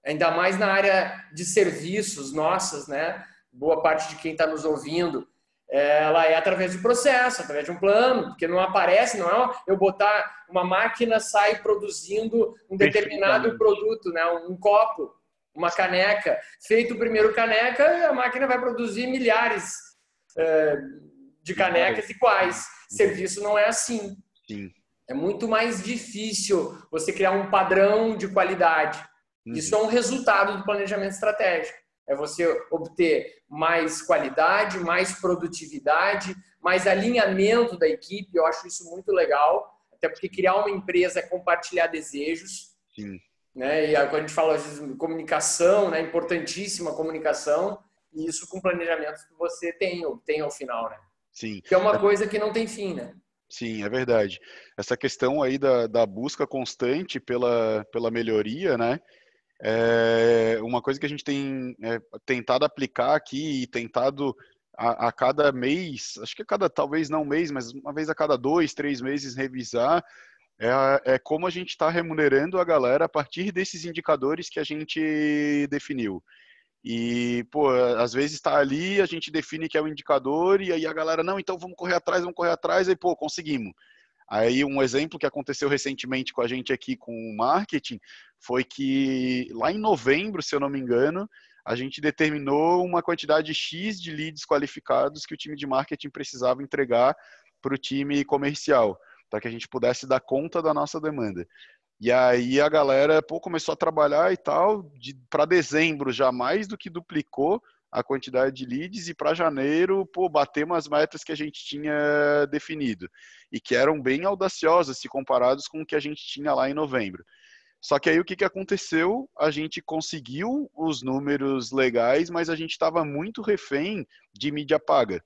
Ainda mais na área de serviços nossas, né? Boa parte de quem está nos ouvindo, ela é através de processo, através de um plano, porque não aparece, não é eu botar uma máquina, sai produzindo um determinado produto, né? Um copo, uma caneca. Feito o primeiro caneca, a máquina vai produzir milhares de canecas iguais. Serviço não é assim. Sim. É muito mais difícil você criar um padrão de qualidade. Isso é um resultado do planejamento estratégico. É você obter mais qualidade, mais produtividade, mais alinhamento da equipe. Eu acho isso muito legal, até porque criar uma empresa é compartilhar desejos. Sim. Né? E quando a gente fala de comunicação, né? Importantíssima a comunicação, e isso com planejamento que você obtém ao final. Né? Sim. Que é uma coisa que não tem fim, né? Sim, é verdade. Essa questão aí da busca constante pela melhoria, né? É uma coisa que a gente tem tentado aplicar aqui e tentado a cada mês, acho que a cada, talvez não mês, mas uma vez a cada 2, 3 meses revisar, é como a gente está remunerando a galera a partir desses indicadores que a gente definiu. E, pô, às vezes está ali, a gente define que é o indicador, e aí a galera, não, então vamos correr atrás, aí, pô, conseguimos. Aí um exemplo que aconteceu recentemente com a gente aqui com o marketing foi que lá em novembro, se eu não me engano, a gente determinou uma quantidade X de leads qualificados que o time de marketing precisava entregar para o time comercial, para que a gente pudesse dar conta da nossa demanda. E aí a galera começou a trabalhar e tal, para dezembro já mais do que duplicou a quantidade de leads, e para janeiro, batemos as metas que a gente tinha definido e que eram bem audaciosas se comparados com o que a gente tinha lá em novembro. Só que aí o que aconteceu? A gente conseguiu os números legais, mas a gente estava muito refém de mídia paga.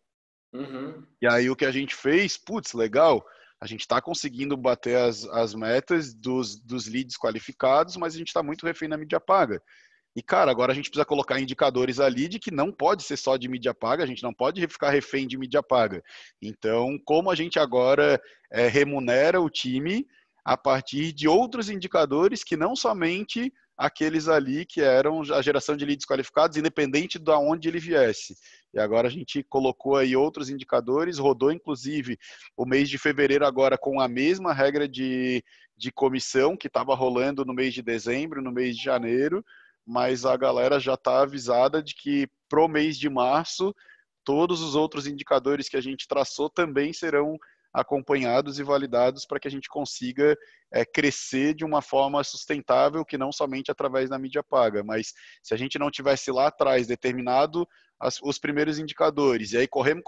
E aí o que a gente fez, legal, a gente está conseguindo bater as metas dos leads qualificados, mas a gente está muito refém na mídia paga. E, cara, agora a gente precisa colocar indicadores ali de que não pode ser só de mídia paga, a gente não pode ficar refém de mídia paga. Então, como a gente agora remunera o time a partir de outros indicadores que não somente aqueles ali que eram a geração de leads qualificados, independente de onde ele viesse. E agora a gente colocou aí outros indicadores, rodou inclusive o mês de fevereiro agora com a mesma regra de comissão que estava rolando no mês de dezembro, no mês de janeiro, mas a galera já está avisada de que pro mês de março, todos os outros indicadores que a gente traçou também serão acompanhados e validados para que a gente consiga crescer de uma forma sustentável, que não somente através da mídia paga, mas se a gente não tivesse lá atrás determinado os primeiros indicadores, e aí corremos,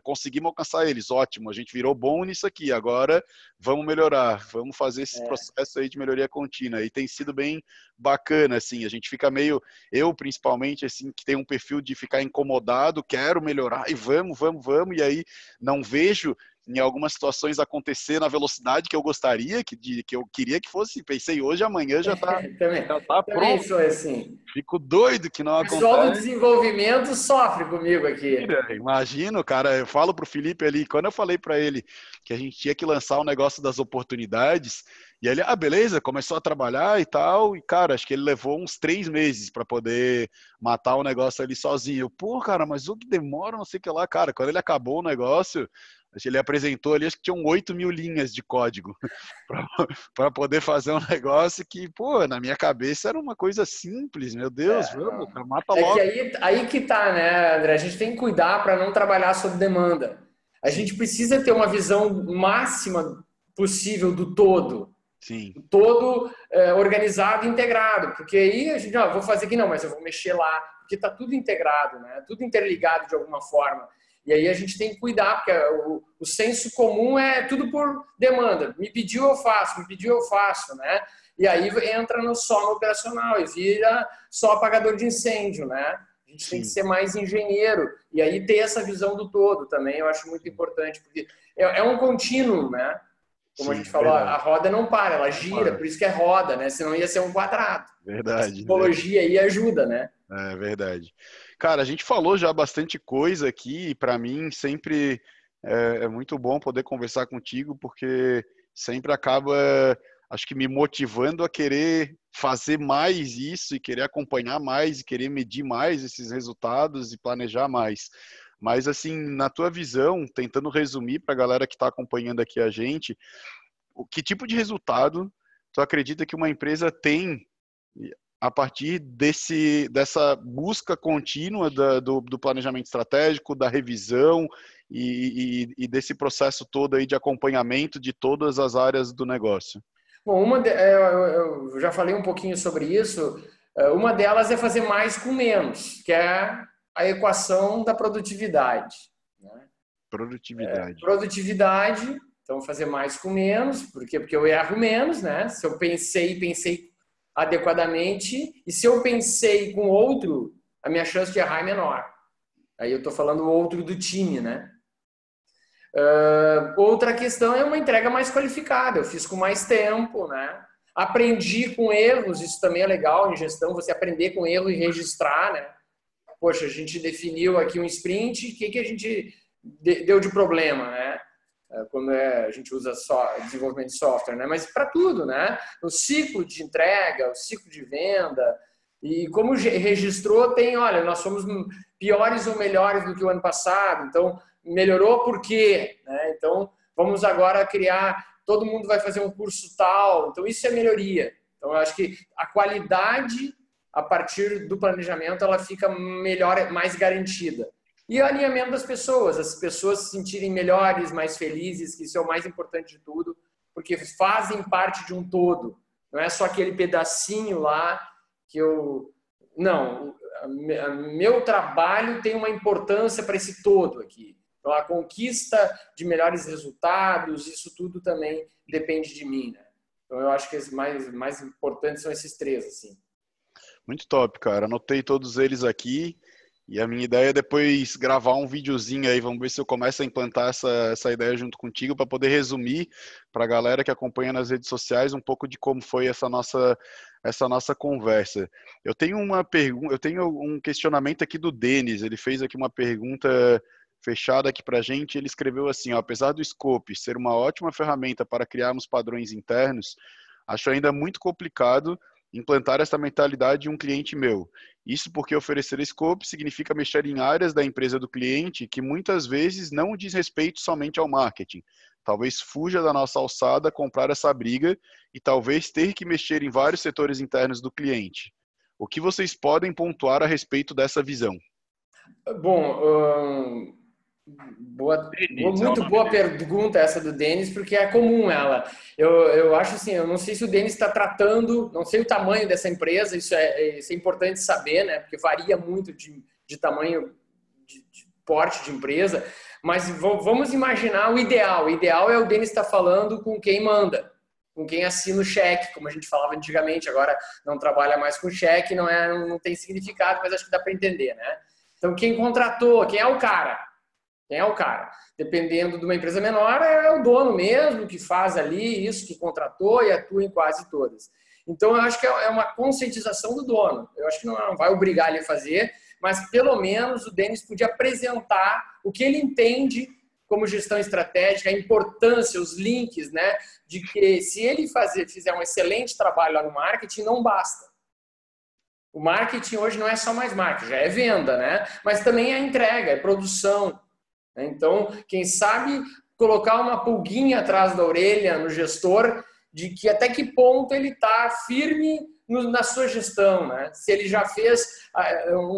conseguimos alcançar eles, ótimo, a gente virou bom nisso aqui, agora vamos melhorar, vamos fazer esse processo aí de melhoria contínua, e tem sido bem bacana, assim, a gente fica meio, eu principalmente, assim, que tem um perfil de ficar incomodado, quero melhorar, e vamos, e aí não vejo em algumas situações acontecer na velocidade que eu gostaria, que eu queria que fosse, pensei hoje, amanhã já tá também pronto. sou assim. Fico doido que não acontece. O pessoal do desenvolvimento sofre comigo aqui. Imagino, cara, eu falo pro Felipe ali, quando eu falei para ele que a gente tinha que lançar o negócio das oportunidades, e ele, beleza, começou a trabalhar e tal, e cara, acho que ele levou uns 3 meses para poder matar o negócio ali sozinho. Cara, mas o que demora, não sei o que lá, cara, quando ele acabou o negócio, ele apresentou ali, acho que tinham 8.000 linhas de código para poder fazer um negócio que, na minha cabeça era uma coisa simples, meu Deus, vamos, mata logo. Que aí que tá, né, André? A gente tem que cuidar para não trabalhar sob demanda. A gente precisa ter uma visão máxima possível do todo. Sim. Todo organizado e integrado. Porque aí a gente, vou fazer aqui, não, mas eu vou mexer lá. Porque tá tudo integrado, né? Tudo interligado de alguma forma. E aí a gente tem que cuidar, porque o senso comum é tudo por demanda. Me pediu, eu faço, me pediu, eu faço, né? E aí entra só no operacional e vira só apagador de incêndio, né? A gente tem que ser mais engenheiro e aí ter essa visão do todo também, eu acho muito importante, porque é um contínuo, né? Como a gente falou, a roda não para, ela gira, por isso que é roda, né? Senão ia ser um quadrado. Verdade. A psicologia aí ajuda, né? É verdade. Cara, a gente falou já bastante coisa aqui e para mim sempre é muito bom poder conversar contigo porque sempre acaba, acho que me motivando a querer fazer mais isso e querer acompanhar mais e querer medir mais esses resultados e planejar mais. Mas assim, na tua visão, tentando resumir para a galera que está acompanhando aqui a gente, que tipo de resultado tu acredita que uma empresa tem a partir dessa busca contínua do planejamento estratégico, da revisão e desse processo todo aí de acompanhamento de todas as áreas do negócio? Bom, eu já falei um pouquinho sobre isso. Uma delas é fazer mais com menos, que é a equação da produtividade, né? Produtividade. Produtividade, então fazer mais com menos, porque eu erro menos, né? Se eu pensei adequadamente, e se eu pensei com outro, a minha chance de errar é menor. Aí eu estou falando outro do time, né? Outra questão é uma entrega mais qualificada, eu fiz com mais tempo, né? Aprendi com erros, isso também é legal em gestão, você aprender com erro e registrar, né? Poxa, a gente definiu aqui um sprint, o que a gente deu de problema, né? Quando a gente usa só desenvolvimento de software, né? Mas para tudo, né? O ciclo de entrega, o ciclo de venda, e como registrou, tem, olha, nós somos piores ou melhores do que o ano passado, então melhorou por quê? Né? Então vamos agora criar, todo mundo vai fazer um curso tal, então isso é melhoria. Então eu acho que a qualidade a partir do planejamento ela fica melhor, mais garantida. E o alinhamento das pessoas, as pessoas se sentirem melhores, mais felizes, que isso é o mais importante de tudo, porque fazem parte de um todo. Não é só aquele pedacinho lá que eu... Não, meu trabalho tem uma importância para esse todo aqui. Então, a conquista de melhores resultados, isso tudo também depende de mim, né? Então, eu acho que os mais importantes são esses três, assim. Muito top, cara. Anotei todos eles aqui. E a minha ideia é depois gravar um videozinho aí, vamos ver se eu começo a implantar essa ideia junto contigo para poder resumir para a galera que acompanha nas redes sociais um pouco de como foi essa nossa conversa. Eu tenho uma pergunta, eu tenho um questionamento aqui do Denis, ele fez aqui uma pergunta fechada aqui para a gente, ele escreveu assim, ó, apesar do Scope ser uma ótima ferramenta para criarmos padrões internos, acho ainda muito complicado implantar essa mentalidade em um cliente meu. Isso porque oferecer scope significa mexer em áreas da empresa do cliente que muitas vezes não diz respeito somente ao marketing. Talvez fuja da nossa alçada comprar essa briga e talvez ter que mexer em vários setores internos do cliente. O que vocês podem pontuar a respeito dessa visão? Bom, muito boa pergunta essa do Denis, porque é comum ela. Eu acho assim, eu não sei se o Denis está tratando, não sei o tamanho dessa empresa, isso é importante saber, né? Porque varia muito de tamanho, de porte de empresa, mas vamos imaginar o ideal. O ideal é o Denis estar falando com quem manda, com quem assina o cheque, como a gente falava antigamente, agora não trabalha mais com cheque, não tem significado, mas acho que dá para entender, né? Então, quem contratou, quem é o cara? Quem é o cara? Dependendo de uma empresa menor, é o dono mesmo que faz ali isso, que contratou e atua em quase todas. Então, eu acho que é uma conscientização do dono. Eu acho que não vai obrigar ele a fazer, mas pelo menos o Denis podia apresentar o que ele entende como gestão estratégica, a importância, os links, né? De que se ele fizer um excelente trabalho lá no marketing, não basta. O marketing hoje não é só mais marketing, já é venda, né? Mas também é entrega, é produção. Então, quem sabe colocar uma pulguinha atrás da orelha no gestor de que até que ponto ele está firme na sua gestão, né? Se ele já fez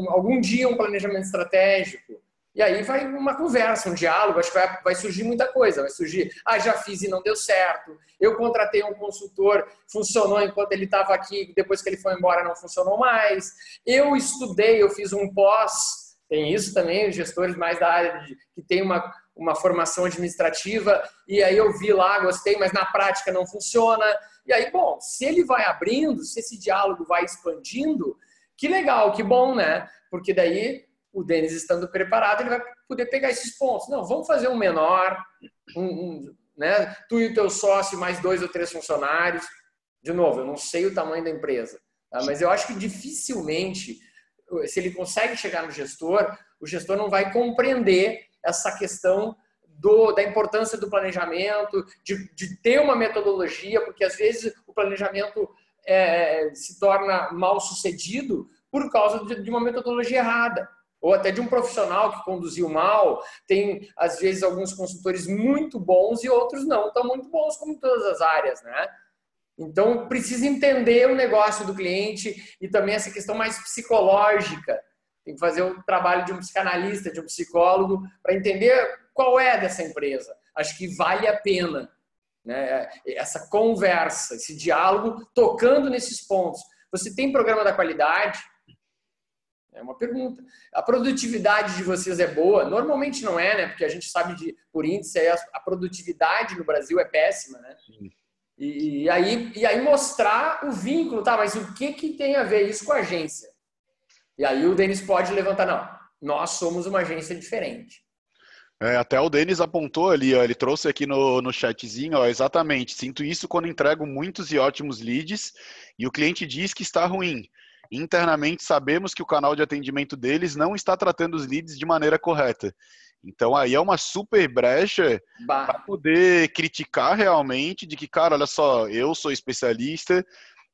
algum dia um planejamento estratégico. E aí vai uma conversa, um diálogo, acho que vai surgir muita coisa. Vai surgir, já fiz e não deu certo. Eu contratei um consultor, funcionou enquanto ele estava aqui, depois que ele foi embora não funcionou mais. Eu estudei, eu fiz um pós Tem isso também, os gestores mais da área que tem uma formação administrativa, e aí eu vi lá, gostei, mas na prática não funciona. E aí, bom, se ele vai abrindo, se esse diálogo vai expandindo, que legal, que bom, né? Porque daí o Denis estando preparado, ele vai poder pegar esses pontos. Não, vamos fazer um menor, né? Tu e o teu sócio, mais 2 ou 3 funcionários. De novo, eu não sei o tamanho da empresa, tá? Mas eu acho que dificilmente, se ele consegue chegar no gestor, o gestor não vai compreender essa questão da importância do planejamento, de ter uma metodologia, porque às vezes o planejamento se torna mal sucedido por causa de uma metodologia errada, ou até de um profissional que conduziu mal. Tem, às vezes, alguns consultores muito bons e outros não tão muito bons, como em todas as áreas, né? Então, precisa entender o negócio do cliente e também essa questão mais psicológica. Tem que fazer o trabalho de um psicanalista, de um psicólogo, para entender qual é dessa empresa. Acho que vale a pena, né? Essa conversa, esse diálogo, tocando nesses pontos. Você tem programa da qualidade? É uma pergunta. A produtividade de vocês é boa? Normalmente não é, né? Porque a gente sabe por índice, a produtividade no Brasil é péssima, né? Sim. E aí mostrar o vínculo, tá? Mas o que tem a ver isso com a agência? E aí o Denis pode levantar, não, nós somos uma agência diferente. Até o Denis apontou ali, ó, ele trouxe aqui no chatzinho, ó, exatamente, sinto isso quando entrego muitos e ótimos leads e o cliente diz que está ruim. Internamente sabemos que o canal de atendimento deles não está tratando os leads de maneira correta. Então aí é uma super brecha para poder criticar realmente de que, cara, olha só, eu sou especialista,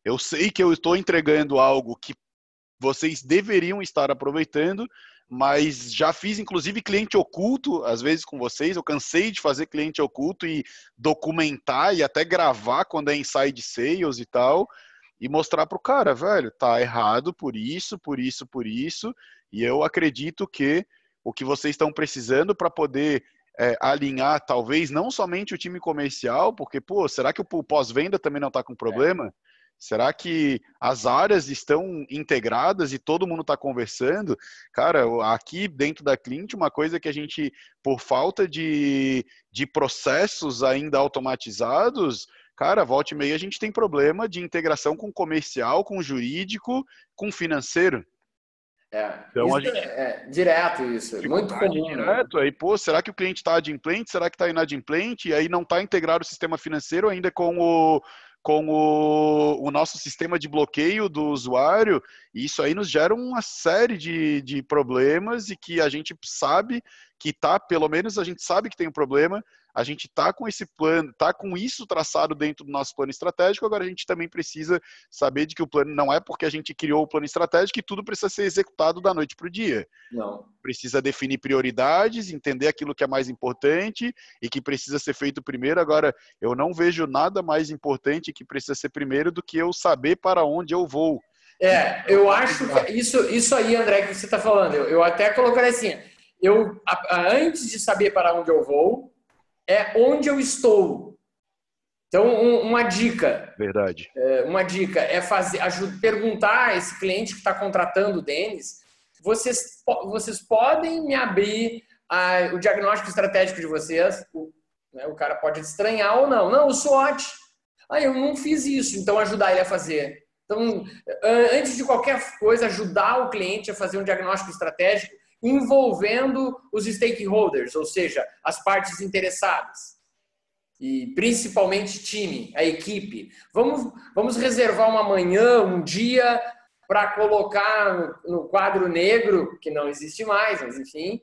eu sei que eu estou entregando algo que vocês deveriam estar aproveitando, mas já fiz inclusive cliente oculto, às vezes com vocês, eu cansei de fazer cliente oculto e documentar e até gravar quando é inside sales e tal, e mostrar pro cara, velho, tá errado por isso, por isso, por isso, e eu acredito que o que vocês estão precisando para poder alinhar, talvez, não somente o time comercial, porque, pô, será que o pós-venda também não está com problema? Será que as áreas estão integradas e todo mundo está conversando? Cara, aqui dentro da Clint, uma coisa que a gente, por falta de processos ainda automatizados, cara, volta e meia a gente tem problema de integração com comercial, com jurídico, com financeiro. Então Isso a gente direto isso, é muito comum, direto, né? aí, pô, será que o cliente está adimplente? Será que está inadimplente? E aí não está integrado o sistema financeiro ainda com o nosso sistema de bloqueio do usuário, e isso aí nos gera uma série de problemas e que a gente sabe que tá, pelo menos a gente sabe que tem um problema, a gente tá com esse plano, tá com isso traçado dentro do nosso plano estratégico, agora a gente também precisa saber de que o plano não é porque a gente criou o plano estratégico que tudo precisa ser executado da noite para o dia. Não. Precisa definir prioridades, entender aquilo que é mais importante e que precisa ser feito primeiro. Agora, eu não vejo nada mais importante que precisa ser primeiro do que eu saber para onde eu vou. Eu acho que isso aí, André, que você está falando, eu até colocaria assim, antes de saber para onde eu vou, é onde eu estou. Então, uma dica. Verdade. Uma dica é perguntar a esse cliente que está contratando o Denis, vocês podem me abrir o diagnóstico estratégico de vocês? O cara pode estranhar ou não. Não, o SWOT. Eu não fiz isso, então ajudar ele a fazer. Então, antes de qualquer coisa, ajudar o cliente a fazer um diagnóstico estratégico envolvendo os stakeholders, ou seja, as partes interessadas. E principalmente time, a equipe. Vamos reservar uma manhã, um dia, para colocar no quadro negro, que não existe mais, mas enfim,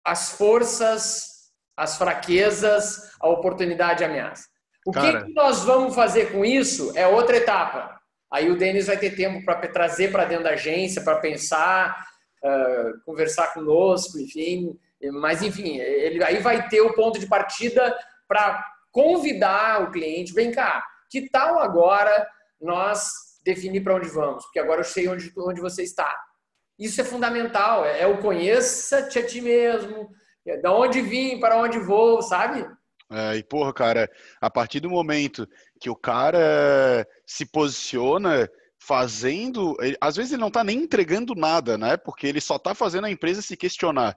as forças, as fraquezas, a oportunidade e a ameaça. O que nós vamos fazer com isso é outra etapa. Aí o Denis vai ter tempo para trazer para dentro da agência, para pensar, conversar conosco, enfim. Mas, enfim, ele aí vai ter o ponto de partida para convidar o cliente. Vem cá, que tal agora nós definir para onde vamos? Porque agora eu sei onde você está. Isso é fundamental. É o conheça-te a ti mesmo. Da onde vim, para onde vou, sabe? E, porra, cara, a partir do momento que o cara se posiciona, fazendo, às vezes ele não está nem entregando nada, né? Porque ele só está fazendo a empresa se questionar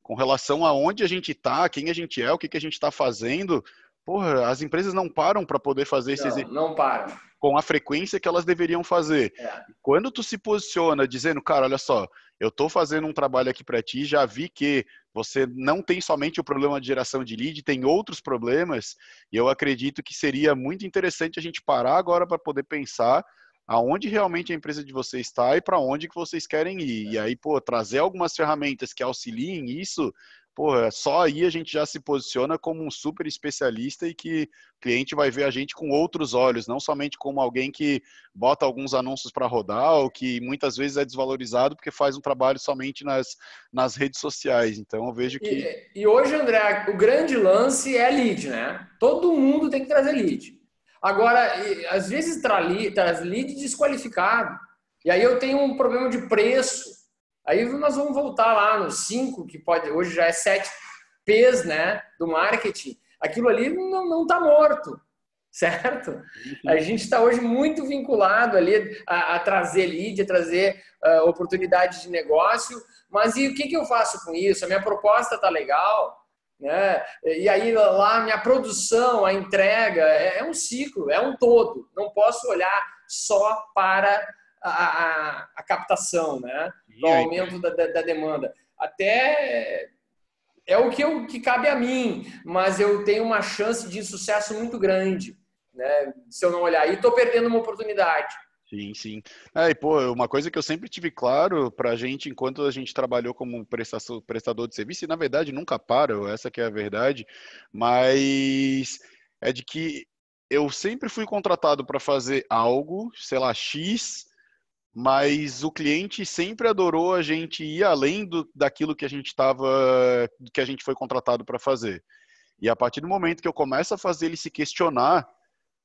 com relação a onde a gente está, quem a gente é, o que que a gente está fazendo. Porra, as empresas não param para poder fazer esse exercício Não param. com a frequência que elas deveriam fazer. É. Quando tu se posiciona dizendo, cara, olha só, eu estou fazendo um trabalho aqui para ti, já vi que você não tem somente o problema de geração de lead, tem outros problemas, e eu acredito que seria muito interessante a gente parar agora para poder pensar aonde realmente a empresa de vocês está e para onde que vocês querem ir. E aí, pô, trazer algumas ferramentas que auxiliem isso, pô, só aí a gente já se posiciona como um super especialista e que o cliente vai ver a gente com outros olhos, não somente como alguém que bota alguns anúncios para rodar ou que muitas vezes é desvalorizado porque faz um trabalho somente nas redes sociais. Então, eu vejo que... E hoje, André, o grande lance é lead, né? Todo mundo tem que trazer lead. Agora, às vezes traz lead desqualificado. E aí eu tenho um problema de preço. Aí nós vamos voltar lá nos 5, que pode, hoje já é 7 P's, né, do marketing. Aquilo ali não está morto, certo? A gente está hoje muito vinculado ali a trazer lead, a trazer oportunidades de negócio. Mas e o que eu faço com isso? A minha proposta está legal, né? E aí lá a minha produção, a entrega, é um ciclo, é um todo. Não posso olhar só para a captação, né? Do aumento da demanda. Até é o que cabe a mim, mas eu tenho uma chance de sucesso muito grande, né? Se eu não olhar. E estou perdendo uma oportunidade. Sim, sim. E, pô, uma coisa que eu sempre tive claro pra gente, enquanto a gente trabalhou como prestador de serviço, e na verdade nunca para, essa que é a verdade, mas é de que eu sempre fui contratado para fazer algo, sei lá, X, mas o cliente sempre adorou a gente ir além daquilo que a gente que a gente foi contratado para fazer. E a partir do momento que eu começo a fazer ele se questionar,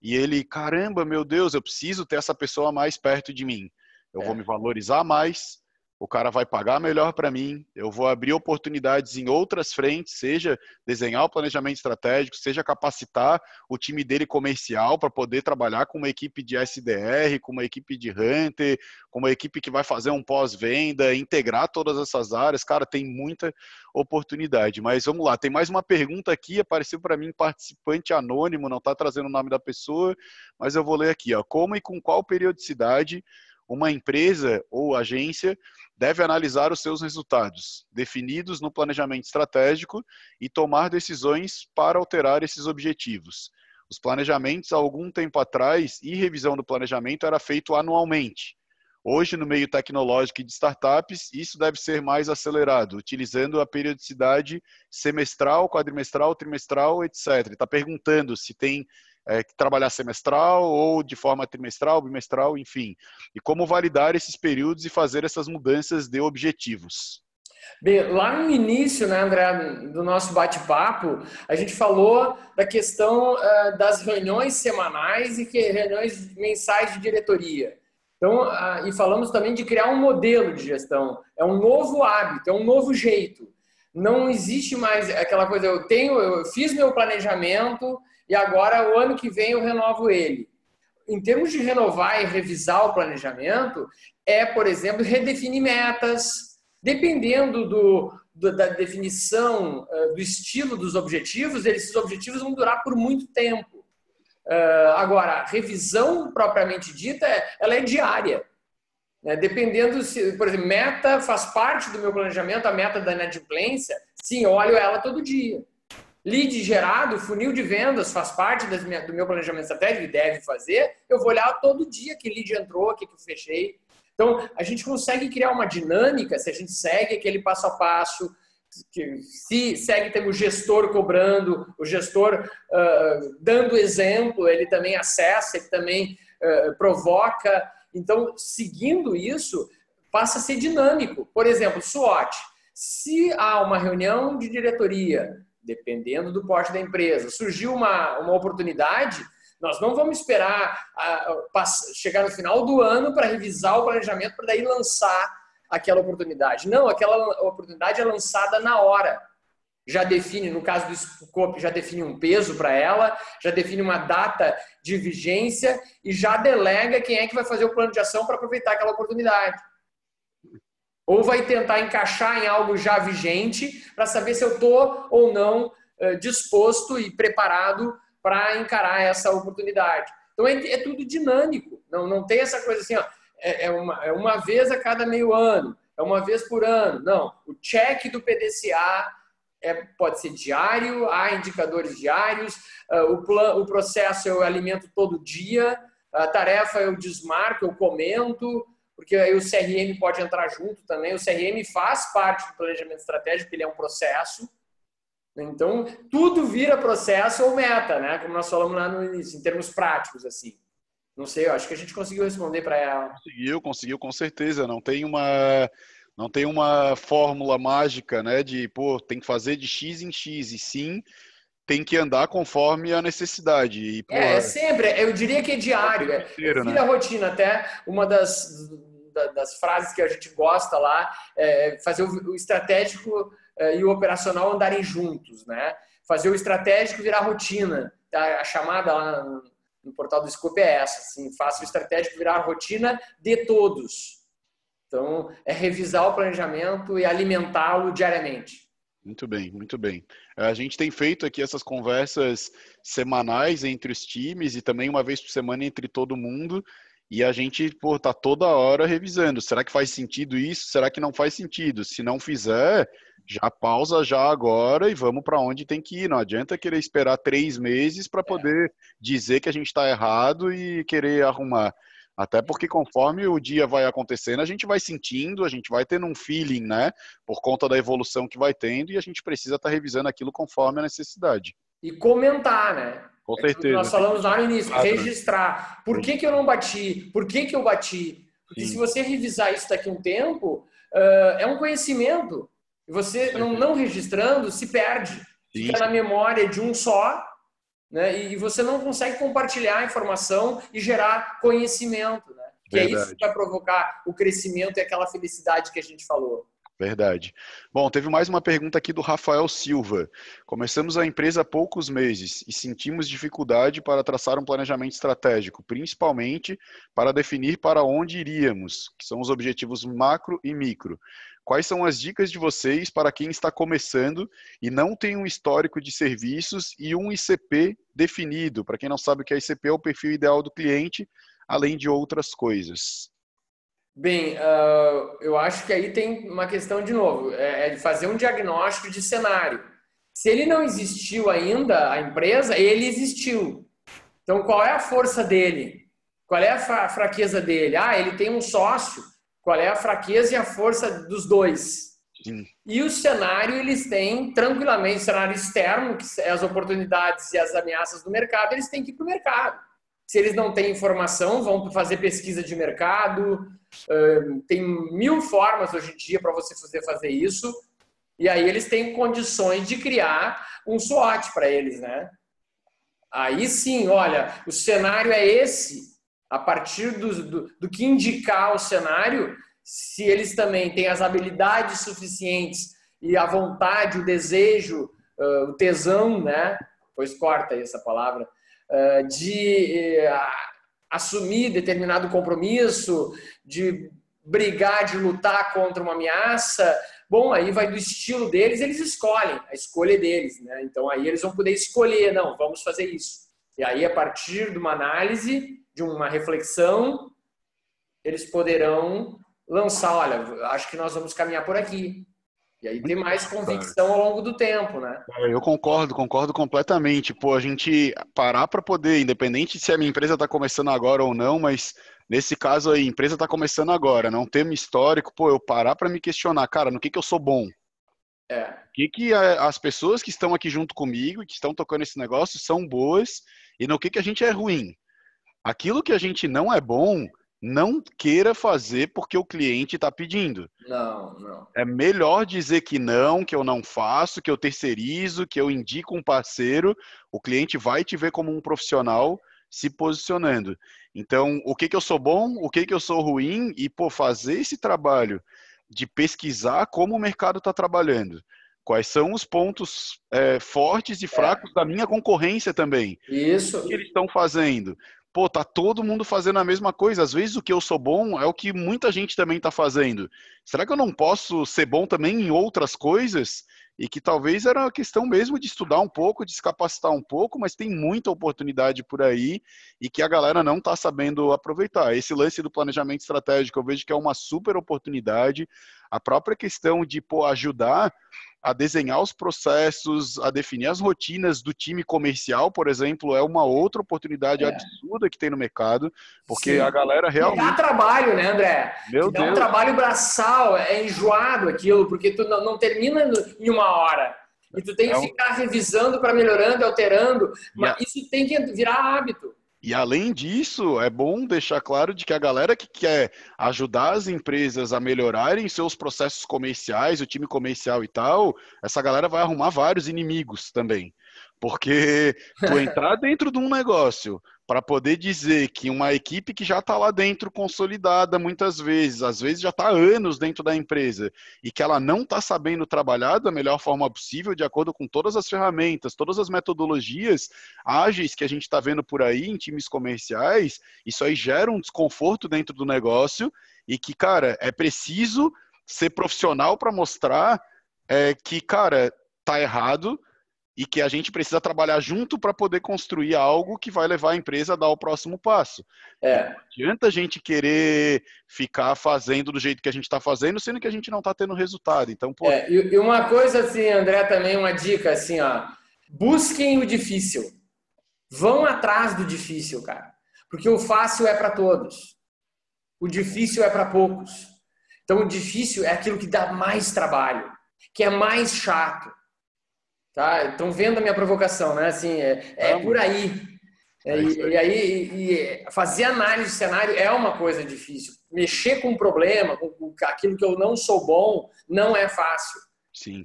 e ele, caramba, meu Deus, eu preciso ter essa pessoa mais perto de mim. Eu vou me valorizar mais, o cara vai pagar melhor para mim, eu vou abrir oportunidades em outras frentes, seja desenhar o planejamento estratégico, seja capacitar o time dele comercial para poder trabalhar com uma equipe de SDR, com uma equipe de Hunter, com uma equipe que vai fazer um pós-venda, integrar todas essas áreas. Cara, tem muita oportunidade. Mas vamos lá, tem mais uma pergunta aqui, apareceu para mim, participante anônimo, não está trazendo o nome da pessoa, mas eu vou ler aqui, ó. Como e com qual periodicidade uma empresa ou agência deve analisar os seus resultados, definidos no planejamento estratégico, e tomar decisões para alterar esses objetivos? Os planejamentos, há algum tempo atrás, e revisão do planejamento era feito anualmente. Hoje, no meio tecnológico e de startups, isso deve ser mais acelerado, utilizando a periodicidade semestral, quadrimestral, trimestral, etc. Ele está perguntando se tem que trabalhar semestral ou de forma trimestral, bimestral, enfim. E como validar esses períodos e fazer essas mudanças de objetivos. Bem, lá no início, né, André, do nosso bate-papo, a gente falou da questão das reuniões semanais e reuniões mensais de diretoria. Então, e falamos também de criar um modelo de gestão. É um novo hábito, é um novo jeito. Não existe mais aquela coisa, eu fiz meu planejamento e agora o ano que vem eu renovo ele. Em termos de renovar e revisar o planejamento, por exemplo, redefinir metas, dependendo da definição, do estilo dos objetivos, esses objetivos vão durar por muito tempo. Agora, a revisão propriamente dita, ela é diária. Dependendo se, por exemplo, meta faz parte do meu planejamento, a meta da inadimplência, sim, eu olho ela todo dia. Lead gerado, funil de vendas faz parte do meu planejamento estratégico e deve fazer, eu vou olhar todo dia que lead entrou, que eu fechei. Então, a gente consegue criar uma dinâmica se a gente segue aquele passo a passo, se segue tem o gestor cobrando, o gestor dando exemplo, ele também acessa, ele também provoca. Então, seguindo isso, passa a ser dinâmico. Por exemplo, SWOT. Se há uma reunião de diretoria, dependendo do porte da empresa, surgiu uma oportunidade, nós não vamos esperar chegar no final do ano para revisar o planejamento para daí lançar aquela oportunidade. Não, aquela oportunidade é lançada na hora. já define, no caso do Scope, já define um peso para ela, já define uma data de vigência e já delega quem é que vai fazer o plano de ação para aproveitar aquela oportunidade. Ou vai tentar encaixar em algo já vigente para saber se eu estou ou não disposto e preparado para encarar essa oportunidade. Então é tudo dinâmico, não tem essa coisa assim, ó, é uma vez a cada meio ano, é uma vez por ano. Não, o check do PDCA pode ser diário, há indicadores diários, o processo eu alimento todo dia, a tarefa eu desmarco, eu comento, porque aí o CRM pode entrar junto também. O CRM faz parte do planejamento estratégico, ele é um processo. Então, tudo vira processo ou meta, né? Como nós falamos lá no início, em termos práticos, assim. Não sei, eu acho que a gente conseguiu responder para ela. Conseguiu com certeza. Não tem uma fórmula mágica, né? De, tem que fazer de X em X, e sim, tem que andar conforme a necessidade. E, sempre, eu diria que é diário, vira rotina. Até uma das frases que a gente gosta lá é fazer o estratégico e o operacional andarem juntos, né? Fazer o estratégico virar rotina. A chamada lá no portal do Scope é essa, assim, faça o estratégico virar rotina de todos. Então, é revisar o planejamento e alimentá-lo diariamente. Muito bem, muito bem. A gente tem feito aqui essas conversas semanais entre os times e também uma vez por semana entre todo mundo, e a gente tá toda hora revisando. Será que faz sentido isso? Será que não faz sentido? Se não fizer, já pausa já agora e vamos para onde tem que ir. Não adianta querer esperar 3 meses para poder dizer que a gente está errado e querer arrumar. Até porque conforme o dia vai acontecendo, a gente vai sentindo, a gente vai tendo um feeling, né? Por conta da evolução que vai tendo, e a gente precisa estar revisando aquilo conforme a necessidade. E comentar, né? Com certeza. Nós falamos lá no início, registrar. Por que eu não bati? Por que eu bati? Porque se você revisar isso daqui a um tempo, é um conhecimento. E você não registrando, se perde. Fica na memória de um só, né? E você não consegue compartilhar a informação e gerar conhecimento, né? Que é isso que vai provocar o crescimento e aquela felicidade que a gente falou. Verdade. Bom, teve mais uma pergunta aqui do Rafael Silva. Começamos a empresa há poucos meses e sentimos dificuldade para traçar um planejamento estratégico, principalmente para definir para onde iríamos, que são os objetivos macro e micro. Quais são as dicas de vocês para quem está começando e não tem um histórico de serviços e um ICP definido? Para quem não sabe o que é ICP, é o perfil ideal do cliente, além de outras coisas. Bem, eu acho que aí tem uma questão de novo, é de fazer um diagnóstico de cenário. Se ele não existiu ainda, a empresa, ele existiu. Então, qual é a força dele? Qual é a fraqueza dele? Ele tem um sócio. Qual é a fraqueza e a força dos dois? Sim. E o cenário, eles têm tranquilamente, o cenário externo, que é as oportunidades e as ameaças do mercado, eles têm que ir para o mercado. Se eles não têm informação, vão fazer pesquisa de mercado. Tem 1000 formas hoje em dia para você fazer isso. E aí eles têm condições de criar um SWOT para eles, né? Aí sim, olha, o cenário é esse. A partir do que indicar o cenário, se eles também têm as habilidades suficientes e a vontade, o desejo, o tesão, né? Pois corta aí essa palavra. De assumir determinado compromisso, de brigar, de lutar contra uma ameaça. Bom, aí vai do estilo deles, eles escolhem, a escolha deles, né? Então aí eles vão poder escolher, não, vamos fazer isso. E aí, a partir de uma análise, de uma reflexão, eles poderão lançar, olha, acho que nós vamos caminhar por aqui. E aí ter mais convicção ao longo do tempo, né? Eu concordo completamente. A gente parar para poder, independente se a minha empresa está começando agora ou não, mas nesse caso aí, a empresa está começando agora, não tem um histórico, eu parar para me questionar, cara, no que eu sou bom? O que as pessoas que estão aqui junto comigo, que estão tocando esse negócio, são boas e no que a gente é ruim? Aquilo que a gente não é bom, não queira fazer porque o cliente está pedindo. Não. É melhor dizer que não, que eu não faço, que eu terceirizo, que eu indico um parceiro. O cliente vai te ver como um profissional se posicionando. Então, o que eu sou bom, o que eu sou ruim e, fazer esse trabalho de pesquisar como o mercado está trabalhando. quais são os pontos fortes e fracos da minha concorrência também. Isso. O que eles estão fazendo? Pô, tá todo mundo fazendo a mesma coisa. Às vezes o que eu sou bom é o que muita gente também tá fazendo. Será que eu não posso ser bom também em outras coisas? E que talvez era uma questão mesmo de estudar um pouco, de se capacitar um pouco, mas tem muita oportunidade por aí e que a galera não está sabendo aproveitar. Esse lance do planejamento estratégico eu vejo que é uma super oportunidade. A própria questão de ajudar a desenhar os processos, a definir as rotinas do time comercial, por exemplo, é uma outra oportunidade absurda que tem no mercado, porque Sim. a galera realmente... E dá trabalho, né, André? Meu dá Deus. Um trabalho braçal, é enjoado aquilo, porque tu não termina em uma hora. E tu tem que ficar revisando para melhorando, alterando, mas isso tem que virar hábito. E além disso, é bom deixar claro de que a galera que quer ajudar as empresas a melhorarem seus processos comerciais, o time comercial e tal, essa galera vai arrumar vários inimigos também. Porque tu entrar dentro de um negócio para poder dizer que uma equipe que já está lá dentro consolidada muitas vezes, às vezes já está há anos dentro da empresa, e que ela não está sabendo trabalhar da melhor forma possível, de acordo com todas as ferramentas, todas as metodologias ágeis que a gente está vendo por aí em times comerciais, isso aí gera um desconforto dentro do negócio e que, cara, é preciso ser profissional para mostrar que, cara, tá errado, e que a gente precisa trabalhar junto para poder construir algo que vai levar a empresa a dar o próximo passo. Não adianta a gente querer ficar fazendo do jeito que a gente está fazendo, sendo que a gente não está tendo resultado. Então, e uma coisa assim, André, também uma dica assim, ó, busquem o difícil. Vão atrás do difícil, cara. Porque o fácil é para todos. O difícil é para poucos. Então, o difícil é aquilo que dá mais trabalho, que é mais chato. Tá? Estão vendo a minha provocação, né? Assim, por aí. E aí, fazer análise de cenário é uma coisa difícil. Mexer com o problema, com aquilo que eu não sou bom, não é fácil. Sim.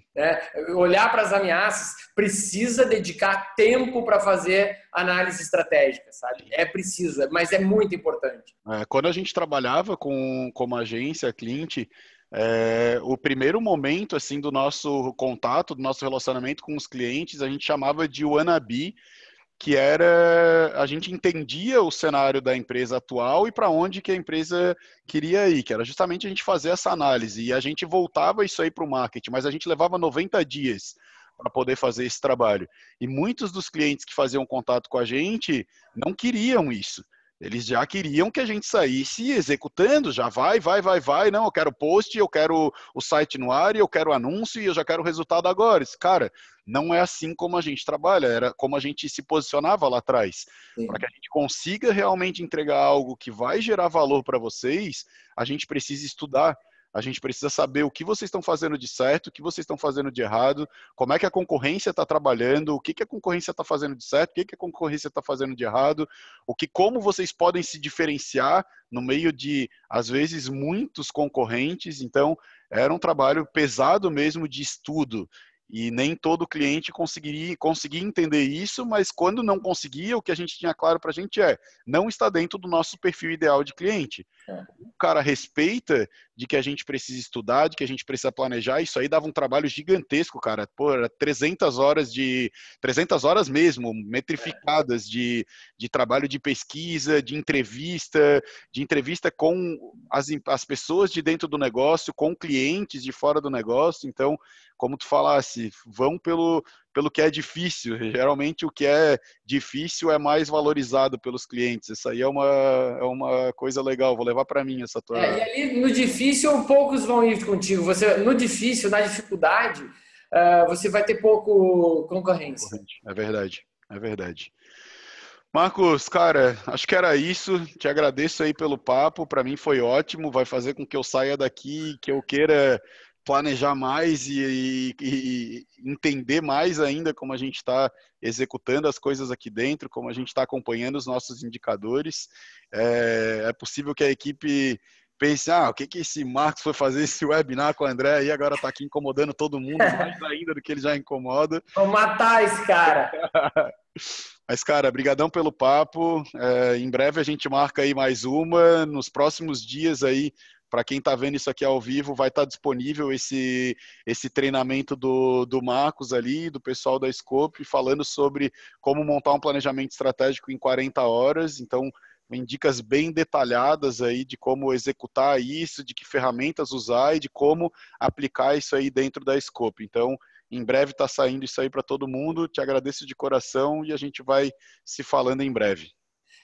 Olhar para as ameaças, precisa dedicar tempo para fazer análise estratégica, sabe? É preciso, mas é muito importante. Quando a gente trabalhava como agência, cliente, o primeiro momento assim do nosso contato, do nosso relacionamento com os clientes, a gente chamava de wannabe, que era, a gente entendia o cenário da empresa atual e para onde que a empresa queria ir, que era justamente a gente fazer essa análise, e a gente voltava isso aí para o marketing, mas a gente levava 90 dias para poder fazer esse trabalho. E muitos dos clientes que faziam contato com a gente não queriam isso. Eles já queriam que a gente saísse executando, já vai, não, eu quero post, eu quero o site no ar, eu quero anúncio e eu já quero o resultado agora. Cara, não é assim como a gente trabalha, era como a gente se posicionava lá atrás. Para que a gente consiga realmente entregar algo que vai gerar valor para vocês, a gente precisa estudar. A gente precisa saber o que vocês estão fazendo de certo, o que vocês estão fazendo de errado, como é que a concorrência está trabalhando, o que a concorrência está fazendo de certo, o que a concorrência está fazendo de errado, como vocês podem se diferenciar no meio de, às vezes, muitos concorrentes. Então, era um trabalho pesado mesmo de estudo. E nem todo cliente conseguia entender isso, mas quando não conseguia, o que a gente tinha claro para a gente não está dentro do nosso perfil ideal de cliente. O cara respeita de que a gente precisa estudar, de que a gente precisa planejar, isso aí dava um trabalho gigantesco, cara. Era 300 horas mesmo, metrificadas de trabalho de pesquisa, de entrevista com as pessoas de dentro do negócio, com clientes de fora do negócio. Então, como tu falasse, vão pelo que é difícil. Geralmente o que é difícil é mais valorizado pelos clientes. Isso aí é uma coisa legal, vou levar para mim essa tua... E ali no difícil, poucos vão ir contigo. No difícil, na dificuldade, você vai ter pouco concorrência. É verdade. Marcos, cara, acho que era isso. Te agradeço aí pelo papo. Para mim foi ótimo. Vai fazer com que eu saia daqui, que eu queira planejar mais e entender mais ainda como a gente está executando as coisas aqui dentro, como a gente está acompanhando os nossos indicadores. É possível que a equipe pense, o que esse Marcos foi fazer esse webinar com o André e agora está aqui incomodando todo mundo mais ainda do que ele já incomoda. Vou matar esse cara. Mas, cara, brigadão pelo papo. Em breve a gente marca aí mais uma. Nos próximos dias aí, para quem está vendo isso aqui ao vivo, vai estar disponível esse treinamento do Marcos ali, do pessoal da Scope, falando sobre como montar um planejamento estratégico em 40 horas. Então, vem dicas bem detalhadas aí de como executar isso, de que ferramentas usar e de como aplicar isso aí dentro da Scope. Então, em breve está saindo isso aí para todo mundo. Te agradeço de coração e a gente vai se falando em breve.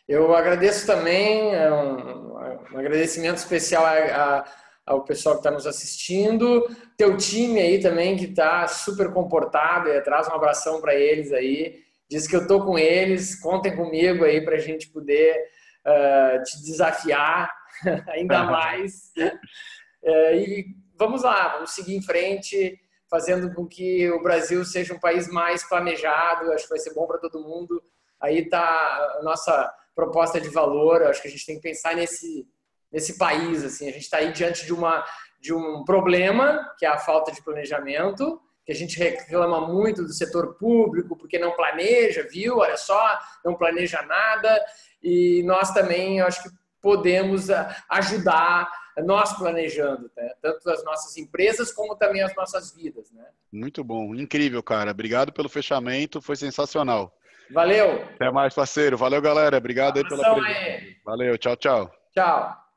Eu agradeço também, um agradecimento especial ao pessoal que está nos assistindo, teu time aí também que está super comportado, traz um abração para eles aí, diz que eu estou com eles, contem comigo aí para a gente poder te desafiar ainda mais. E vamos lá, vamos seguir em frente, fazendo com que o Brasil seja um país mais planejado, acho que vai ser bom para todo mundo. Aí está a nossa proposta de valor, acho que a gente tem que pensar nesse país, assim, a gente está aí diante de um problema, que é a falta de planejamento, que a gente reclama muito do setor público, porque não planeja, viu? Olha só, não planeja nada, e nós também, eu acho que podemos ajudar, nós planejando, né? Tanto as nossas empresas, como também as nossas vidas, né? Muito bom, incrível, cara. Obrigado pelo fechamento, foi sensacional. Valeu! Até mais, parceiro. Valeu, galera. Obrigado aí pela Abração presença. aí. Valeu, tchau, tchau. Tchau.